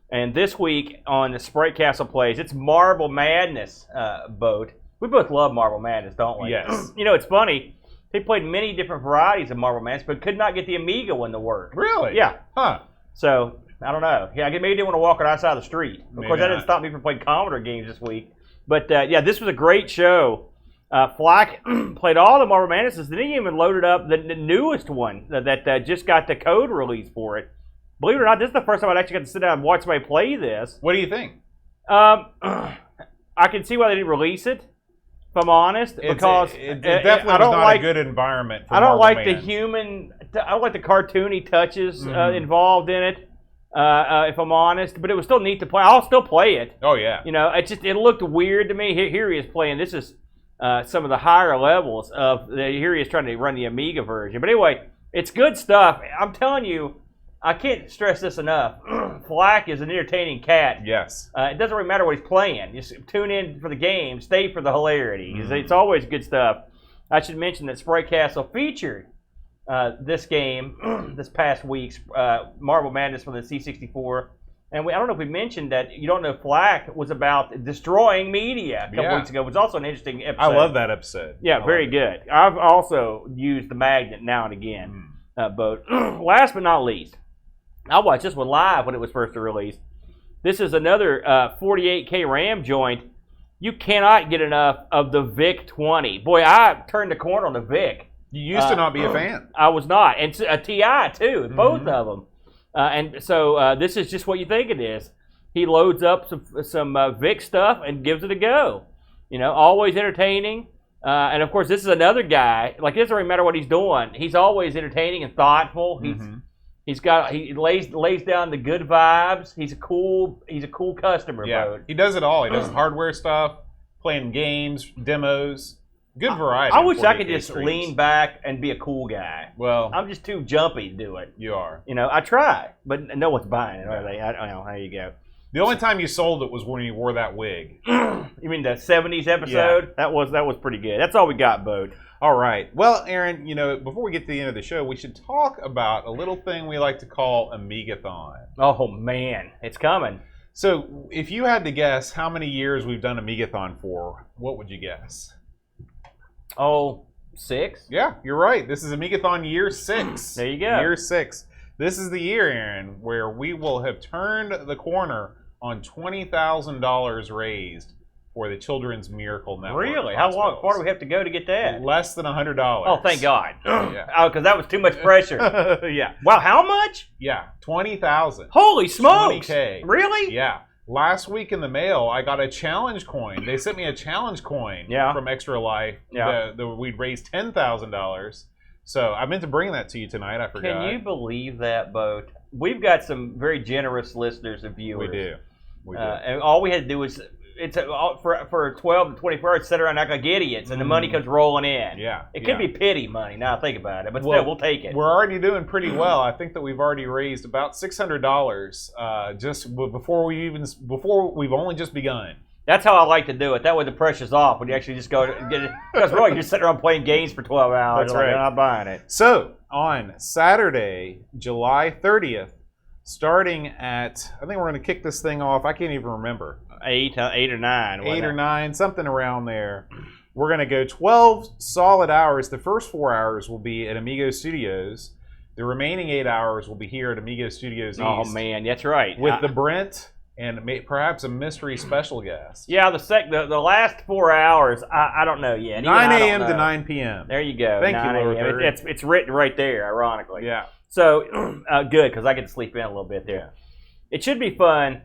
And this week on the Sprite Castle Plays, it's Marble Madness boat. We both love Marble Madness, don't we? Yes. You know, it's funny. They played many different varieties of Marble Madness, but could not get the Amiga one to work. Really? Yeah. Huh. So, I don't know. Yeah, maybe they didn't want to walk on outside the street. Of Maybe course, that didn't stop me from playing Commodore games this week. But, yeah, this was a great show. Flack played all the Marble Madnesses. Then he even loaded up the newest one that just got the code release for it. Believe it or not, this is the first time I'd actually got to sit down and watch somebody play this. What do you think? I can see why they didn't release it, if I'm honest, because it definitely was not a good environment for I don't like Marble I don't like the cartoony touches involved in it, if I'm honest, but it was still neat to play. I'll still play it. Oh, yeah. You know, it looked weird to me. Here he is playing. This is some of the higher levels of, here he is trying to run the Amiga version. But anyway, it's good stuff. I'm telling you, I can't stress this enough. Flack is an entertaining cat. Yes. It doesn't really matter what he's playing. Just tune in for the game. Stay for the hilarity. It's always good stuff. I should mention that Sprite Castle featured this game this past week's Marble Madness from the C64. And I don't know if we mentioned that you don't know Flack was about destroying media a couple weeks ago. It was also an interesting episode. I love that episode. Yeah, very good. I've also used the magnet now and again. But last but not least, I watched this one live when it was first released. This is another 48K RAM joint. You cannot get enough of the VIC-20. Boy, I turned the corner on the VIC. You used to not be a fan. I was not. And a TI, too, both of them. And so this is just what you think it is. He loads up some VIC stuff and gives it a go. You know, always entertaining. And, of course, this is another guy. Like, it doesn't really matter what he's doing. He's always entertaining and thoughtful. He lays down the good vibes. He's a cool customer. Yeah, he does it all. He does hardware stuff, playing games, demos, good variety. I wish I could just lean back and be a cool guy. Well, I'm just too jumpy to do it. You are. You know, I try, but no one's buying it, are they? I don't know. There you go. The only time you sold it was when you wore that wig. You mean the 70s episode? Yeah. That was pretty good. That's all we got, Bode. All right. Well, Aaron, you know, before we get to the end of the show, we should talk about a little thing we like to call Amigathon. Oh, man. It's coming. So, if you had to guess how many years we've done Amigathon for, what would you guess? Oh, 6? Yeah, you're right. This is Amigathon year 6. There you go. Year 6. This is the year, Aaron, where we will have turned the corner on $20,000 raised for the Children's Miracle Network. Really? How far do we have to go to get that? Less than $100. Oh, thank God. Yeah. Oh, because that was too much pressure. Yeah. Wow, how much? Yeah, $20,000. Holy smokes. $20K. Really? Yeah. Last week in the mail, I got a challenge coin. They sent me a challenge coin from Extra Life. Yeah. We'd raised $10,000. So I meant to bring that to you tonight. I forgot. Can you believe that, Boat? We've got some very generous listeners and viewers. We do. We do. And all we had to do was, for 12 to 24 hours, sit around like idiots, and the money comes rolling in. Yeah. It could be pity money, now I think about it, but still, we'll take it. We're already doing pretty well. I think that we've already raised about $600 just before we've only just begun. That's how I like to do it. That way the pressure's off when you actually just go to get it. Because really, you're sitting around playing games for 12 hours. That's right. You're not buying it. So, on Saturday, July 30th, starting at, I think we're going to kick this thing off, I can't even remember. 8 or 9. 8 or 9, something around there. We're going to go 12 solid hours. The first 4 hours will be at Amigos Studios. The remaining 8 hours will be here at Amigos Studios East. Oh, man, that's right. With the Brent and perhaps a mystery special guest. Yeah, the last 4 hours, I don't know yet. 9 a.m. to 9 p.m. There you go. Thank you, Lower Third. It's written right there, ironically. Yeah. So, good, because I get to sleep in a little bit there. It should be fun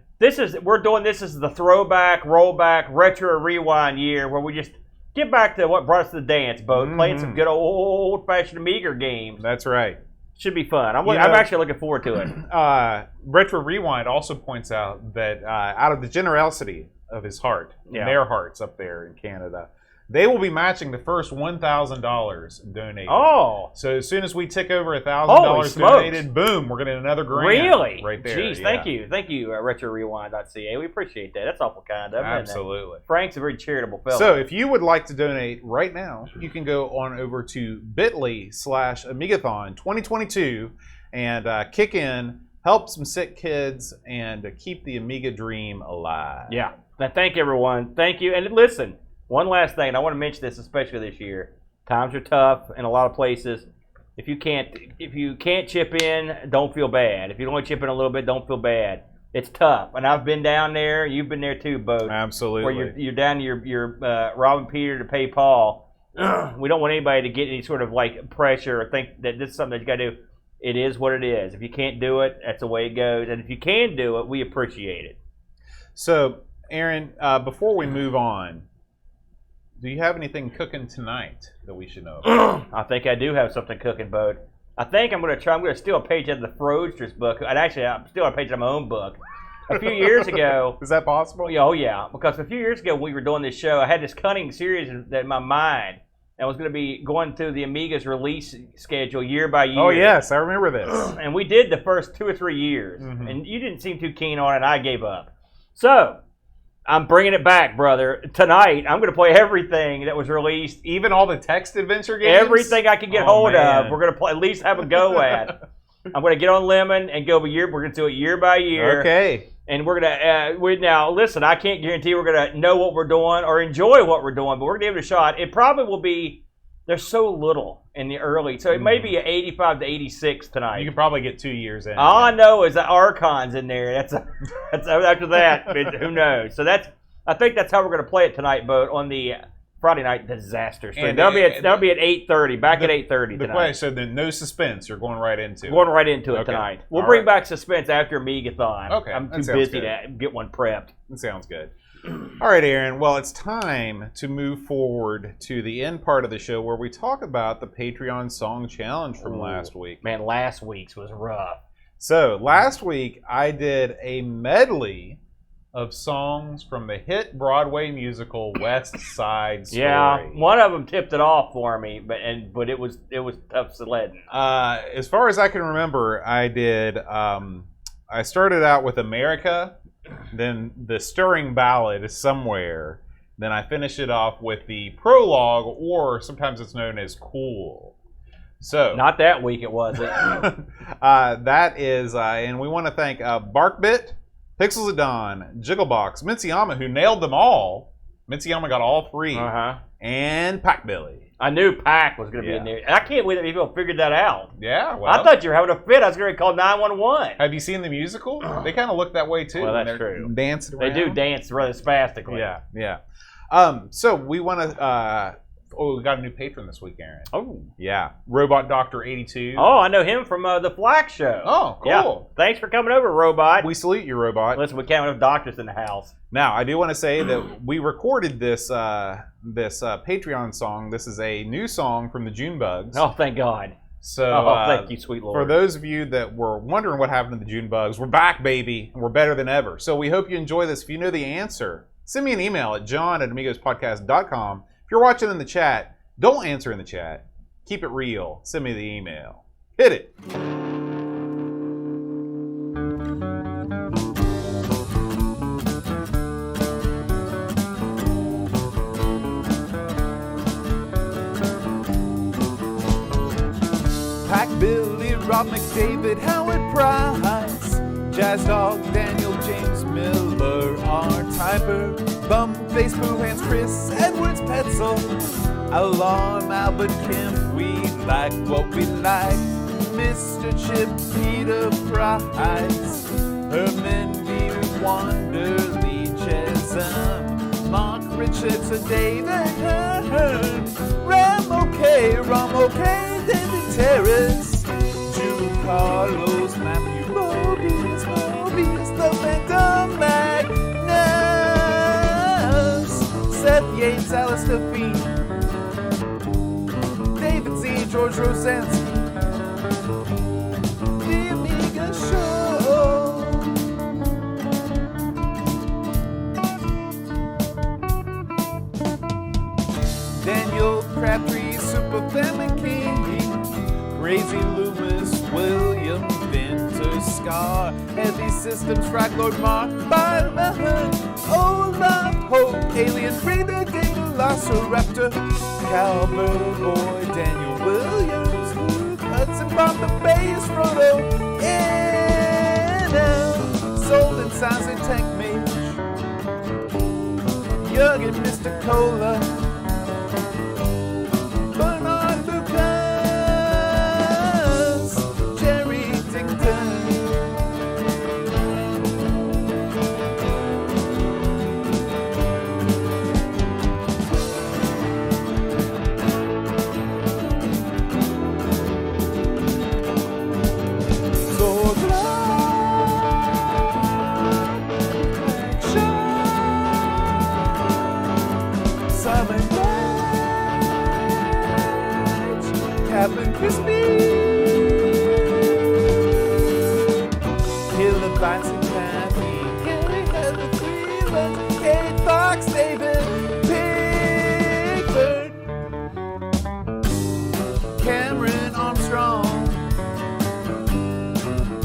we're doing this as the throwback, rollback, retro rewind year where we just get back to what brought us to the dance boat, playing some good old-fashioned Amiga games. That's right. Should be fun. I'm actually looking forward to it. Retro Rewind also points out that out of the generosity of his heart, their hearts up there in Canada, they will be matching the first $1,000 donated. Oh. So as soon as we tick over $1,000 donated, boom, we're getting another grand. Really? Right there. Jeez, thank you. Thank you, RetroRewind.ca. We appreciate that. That's awful kind of. Absolutely. Frank's a very charitable fellow. So if you would like to donate right now, you can go on over to bit.ly/Amigathon 2022 and kick in, help some sick kids, and keep the Amiga dream alive. Yeah. Now, thank everyone. Thank you. And listen, one last thing, and I want to mention this especially this year. Times are tough in a lot of places. If you can't chip in, don't feel bad. If you only chip in a little bit, don't feel bad. It's tough, and I've been down there. You've been there too, Bo. Absolutely. Where you're down to your robbing Peter to pay Paul. We don't want anybody to get any sort of like pressure or think that this is something that you got to do. It is what it is. If you can't do it, that's the way it goes. And if you can do it, we appreciate it. So, Aaron, before we move on, do you have anything cooking tonight that we should know about? I think I do have something cooking, Bo. I think I'm going to steal a page out of the Fraudsters book. And actually, I'm stealing a page out of my own book. A few years ago. Is that possible? Oh, yeah. Because a few years ago when we were doing this show, I had this cunning series in my mind. I was going to be going through the Amiga's release schedule year by year. Oh, yes. I remember this. And we did the first 2 or 3 years. Mm-hmm. And you didn't seem too keen on it. I gave up. So I'm bringing it back, brother. Tonight, I'm going to play everything that was released. Even all the text adventure games? Everything I can get hold of. We're going to at least have a go at. I'm going to get on Lemon and go over year. We're going to do it year by year. Okay. And we're going to, now, listen, I can't guarantee we're going to know what we're doing or enjoy what we're doing, but we're going to give it a shot. It probably will be, there's so little in the early, so it may be an 85 to 86 tonight. You can probably get 2 years in. All I know is the Archon's in there. That's after that, who knows? So I think that's how we're going to play it tonight, Bo, on the Friday night disaster stream. That'll be at 8:30. Back at 8:30 tonight. So then no suspense. You're going right into it. Going right into it tonight. We'll bring back suspense after Amigathon. Okay. I'm too busy to get one prepped. That sounds good. All right, Aaron. Well, it's time to move forward to the end part of the show where we talk about the Patreon Song Challenge from last week. Man, last week's was rough. So last week I did a medley of songs from the hit Broadway musical West Side Story. Yeah, one of them tipped it off for me, but it was tough sledding. As far as I can remember, I did. I started out with America, then the stirring ballad Somewhere. Then I finished it off with the prologue, or sometimes it's known as Cool. So not that week, it wasn't. That is, and we want to thank Barkbit, Pixels of Dawn, Jigglebox, Mitsuyama, who nailed them all. Mitsuyama got all three. And Packbilly. I knew Pack was going to be in there. I can't believe that people figured that out. Yeah, well. I thought you were having a fit. I was going to call 911. Have you seen the musical? They kind of look that way, too. Well, that's true. Dancing around. They do dance rather spastically. Yeah. So we want to... we got a new patron this week, Aaron. Oh. Yeah. Robot Doctor 82. Oh, I know him from the Flack Show. Oh, cool. Yeah. Thanks for coming over, Robot. We salute you, Robot. Listen, we can't have doctors in the house. Now, I do want to say that we recorded this Patreon song. This is a new song from the Junebugs. Oh, thank God. So, thank you, sweet Lord. For those of you that were wondering what happened to the Junebugs, we're back, baby, and we're better than ever. So we hope you enjoy this. If you know the answer, send me an email at john@amigospodcast.com. If you're watching in the chat, don't answer in the chat. Keep it real. Send me the email. Hit it. Billy, Rob McDavid, Howard Price, Jazz Dog, Daniel, James Miller, R-Typer, Bumface, Boo Hands, Chris, Edwards, Petzel, Alarm, Albert, Kemp, we like what we like, Mr. Chip, Peter Price, Herman, V. Wonder, Lee Chesum, Mark Richardson, David Hearn, Ram OK, David Terrace, Drew Carlos, Matthew Mobius, the Phantom Man. Pasta Fiend, David Z, George Rosansky, The Amiga Show. Daniel Crabtree, Super Family King, Crazy Loomis, William Vinter, Scar, Heavy Systems, Frack Lord Mark, Bioman, Olaf Hope, Alien Raider, Velociraptor, Cowbird Boy, Daniel Williams, Luke Hudson, Bomber Bass, Frodo, Anna, Sold and Sounds and Tank Mage, Jurgen, Mr. Cola, Bernard Lucas, Jerry Dington. Captain Crispy, Killer Bites and Kathy, Gary Heather Freeland, Kate Fox, David Pickford, Cameron Armstrong,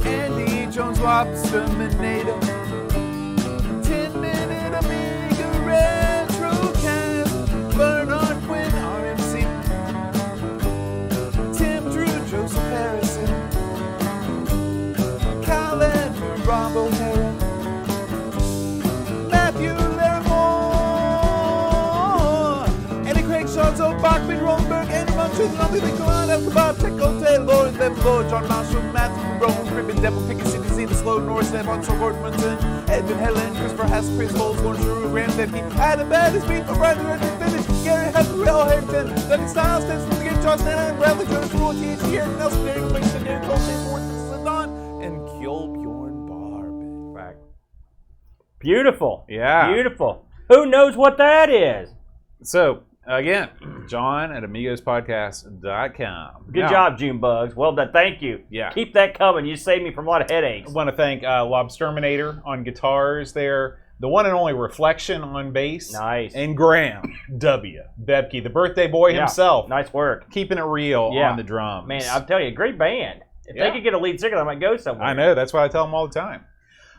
Andy Jones, Lobster Minator, 10-minute Amiga Retrocast, Bernard Quinn, RMC, Joseph Harrison, Kyle Edward, Rob O'Hara, Matthew Larimore, Eddie Craig, Shonzo, Bachman, Rosenberg, Andy Munches, and Anthony Kalon, Elton Bob, Tickle, Taylor, Levin Lord, John Marshall, Matthew Rowan, Cribbin, Devil, Pickett, City, Z, The Slow, Norris, Stefan, Shaw, Gordon Munson, Edmund Helen, Christopher Hess, Chris Bowles, Gordon Drew, Graham Dempsey, Adam Battersby, O'Brien, Redden, Finish, Gary Hudson, Real Harrington, Dunny Styles, Dennis Wiggins, Josh Nana, Bradley Jones, Rule, THC, Eric Nelson, Derek Winston, Darren Colton, Morton, Sladon, and Kjolbjorn Barb. Fact. Beautiful. Yeah. Beautiful. Who knows what that is? So, again, John at AmigosPodcast.com. Good job, Junebugs. Well done. Thank you. Yeah. Keep that coming. You saved me from a lot of headaches. I want to thank Lobsterminator on guitars there. The one and only Reflection on bass. Nice. And Graham W. Bebke, the birthday boy himself. Nice work. Keeping it real on the drums. Man, I'll tell you, great band. If they could get a lead singer, I might go somewhere. I know. That's what I tell them all the time.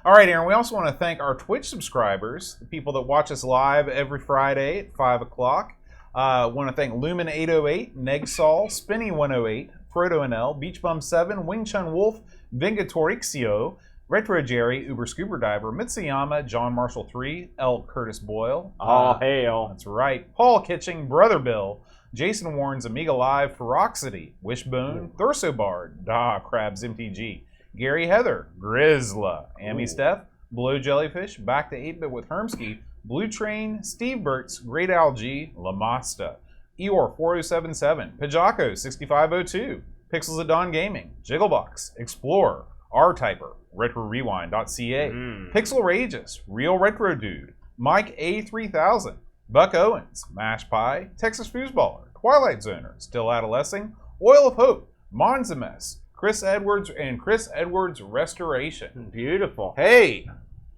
All right, Aaron, we also want to thank our Twitch subscribers, the people that watch us live every Friday at 5 o'clock. Want to thank Lumen808, Negsol, Spinny108, Frodo Beachbum7, Wing Chun Wolf, Vingatorixio, Retro Jerry, Uber Scuba Diver, Mitsuyama, John Marshall 3, L. Curtis Boyle. Oh, hail. That's right. Paul Kitching, Brother Bill, Jason Warren's Amiga Live, Feroxity, Wishbone, Thursobard, Crabs MTG, Gary Heather, Grizzla, Amy Steph, Blow Jellyfish, Back to 8-Bit with Hermsky, Blue Train, Steve Burtz, Great Algae, Lamasta, Eeyore 4077, Pajako 6502, Pixels at Dawn Gaming, Jigglebox, Explorer, R-Typer, RetroRewind.ca, Pixel Rageous, Real Retro Dude, Mike A3000, Buck Owens, Mash Pie, Texas Foosballer, Twilight Zoner, Still Adolescing, Oil of Hope, Monzames, Chris Edwards, and Chris Edwards Restoration. Beautiful. Hey!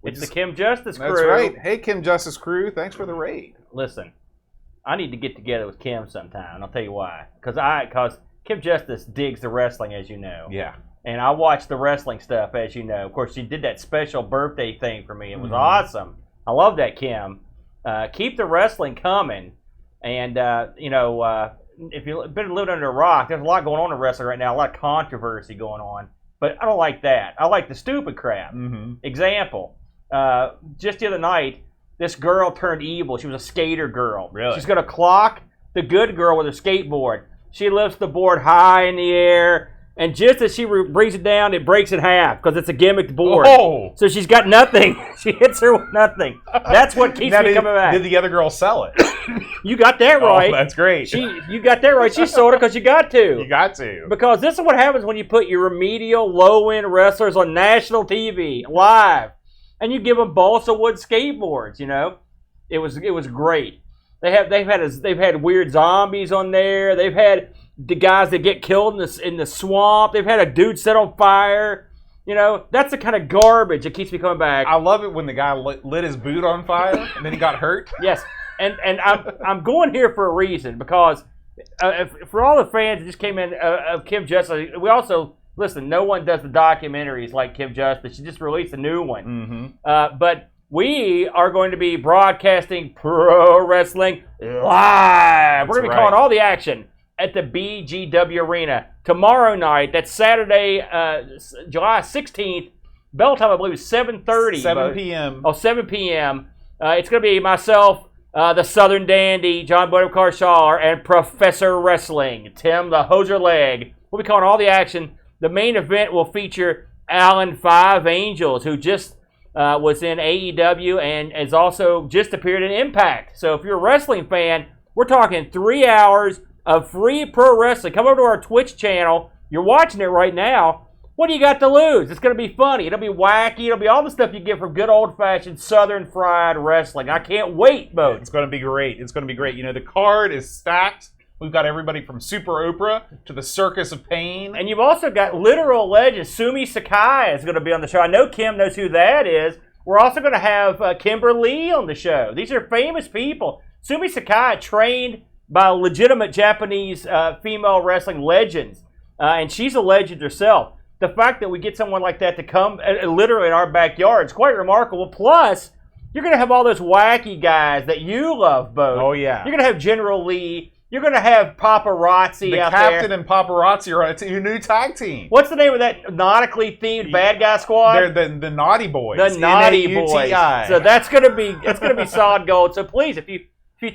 It's the Kim Justice crew. That's right. Hey, Kim Justice crew. Thanks for the raid. Listen, I need to get together with Kim sometime, and I'll tell you why. Because Kim Justice digs the wrestling, as you know. Yeah. And I watch the wrestling stuff, as you know. Of course, she did that special birthday thing for me. It was awesome. I love that, Kim. Keep the wrestling coming. And, if you've been living under a rock, there's a lot going on in wrestling right now, a lot of controversy going on. But I don't like that. I like the stupid crap. Example, just the other night, this girl turned evil. She was a skater girl. Really? She's going to clock the good girl with her skateboard. She lifts the board high in the air, and just as she brings it down, it breaks in half because it's a gimmicked board. Oh! So she's got nothing. She hits her with nothing. That's what keeps me coming back. Did the other girl sell it? You got that right. Oh, that's great. You got that right. She sold it because you got to. You got to. Because this is what happens when you put your remedial, low-end wrestlers on national TV, live, and you give them balsa wood skateboards, you know? It was great. They've had weird zombies on there. They've had the guys that get killed in the swamp. They've had a dude set on fire. You know, that's the kind of garbage that keeps me coming back. I love it when the guy lit his boot on fire and then he got hurt. Yes, and I'm going here for a reason, because for all the fans that just came in of Kim Justice, we also listen. No one does the documentaries like Kim Justice. She just released a new one. But we are going to be broadcasting pro wrestling live. We're going to be calling all the action at the BGW Arena tomorrow night. That's Saturday, July 16th. Bell time, I believe, is 7:30. 7 p.m. Oh, 7 p.m. It's going to be myself, the Southern Dandy, John Buttercar Shaw, and Professor Wrestling, Tim the Hoser Leg. We'll be calling all the action. The main event will feature Alan Five Angels, who just was in AEW and has also just appeared in Impact. So if you're a wrestling fan, we're talking 3 hours of free pro wrestling. Come over to our Twitch channel. You're watching it right now. What do you got to lose? It's going to be funny. It'll be wacky. It'll be all the stuff you get from good old-fashioned Southern fried wrestling. I can't wait, Bo. It's going to be great. It's going to be great. You know, the card is stacked. We've got everybody from Super Oprah to the Circus of Pain. And you've also got literal legend Sumi Sakai is going to be on the show. I know Kim knows who that is. We're also going to have Kimberly on the show. These are famous people. Sumi Sakai trained by legitimate Japanese female wrestling legends. And she's a legend herself. The fact that we get someone like that to come literally in our backyard is quite remarkable. Plus, you're going to have all those wacky guys that you love, Bo. Oh, yeah. You're going to have General Lee. You're going to have Paparazzi the out Captain there. and Paparazzi are on a new tag team. What's the name of that nautically themed bad guy squad? They're the Naughty Boys. The Naughty Boys. N-A-U-T-I. So that's going to be solid gold. So please, if you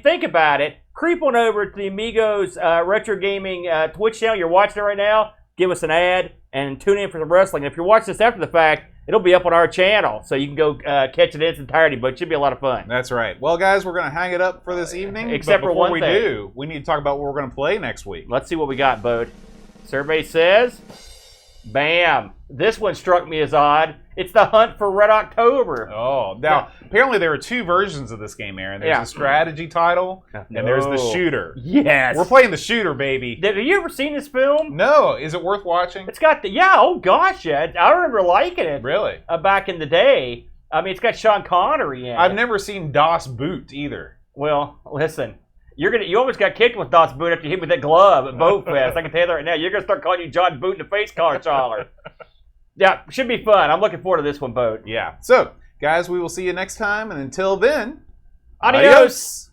think about it, creep on over to the Amigos Retro Gaming Twitch channel. You're watching it right now. Give us an ad and tune in for the wrestling. If you're watching this after the fact, it'll be up on our channel, so you can go catch it in its entirety, but it should be a lot of fun. That's right. Well, guys, we're going to hang it up for this evening. Except for one thing. We need to talk about what we're going to play next week. Let's see what we got, Bode. Survey says, bam. This one struck me as odd. It's the Hunt for Red October. Oh, now, apparently there are two versions of this game, Aaron. There's a strategy title, and there's the shooter. Yes. We're playing the shooter, baby. Have you ever seen this film? No. Is it worth watching? It's got oh gosh, yeah. I remember liking it. Really? Back in the day. I mean, it's got Sean Connery in it. I've never seen Das Boot either. Well, listen. You almost got kicked with Das Boot after you hit me with that glove at Boat Fest. I can tell you that right now. You're going to start calling you John Boot in the face, car Charler. Yeah, should be fun. I'm looking forward to this one, Boat. Yeah. So, guys, we will see you next time. And until then, adios.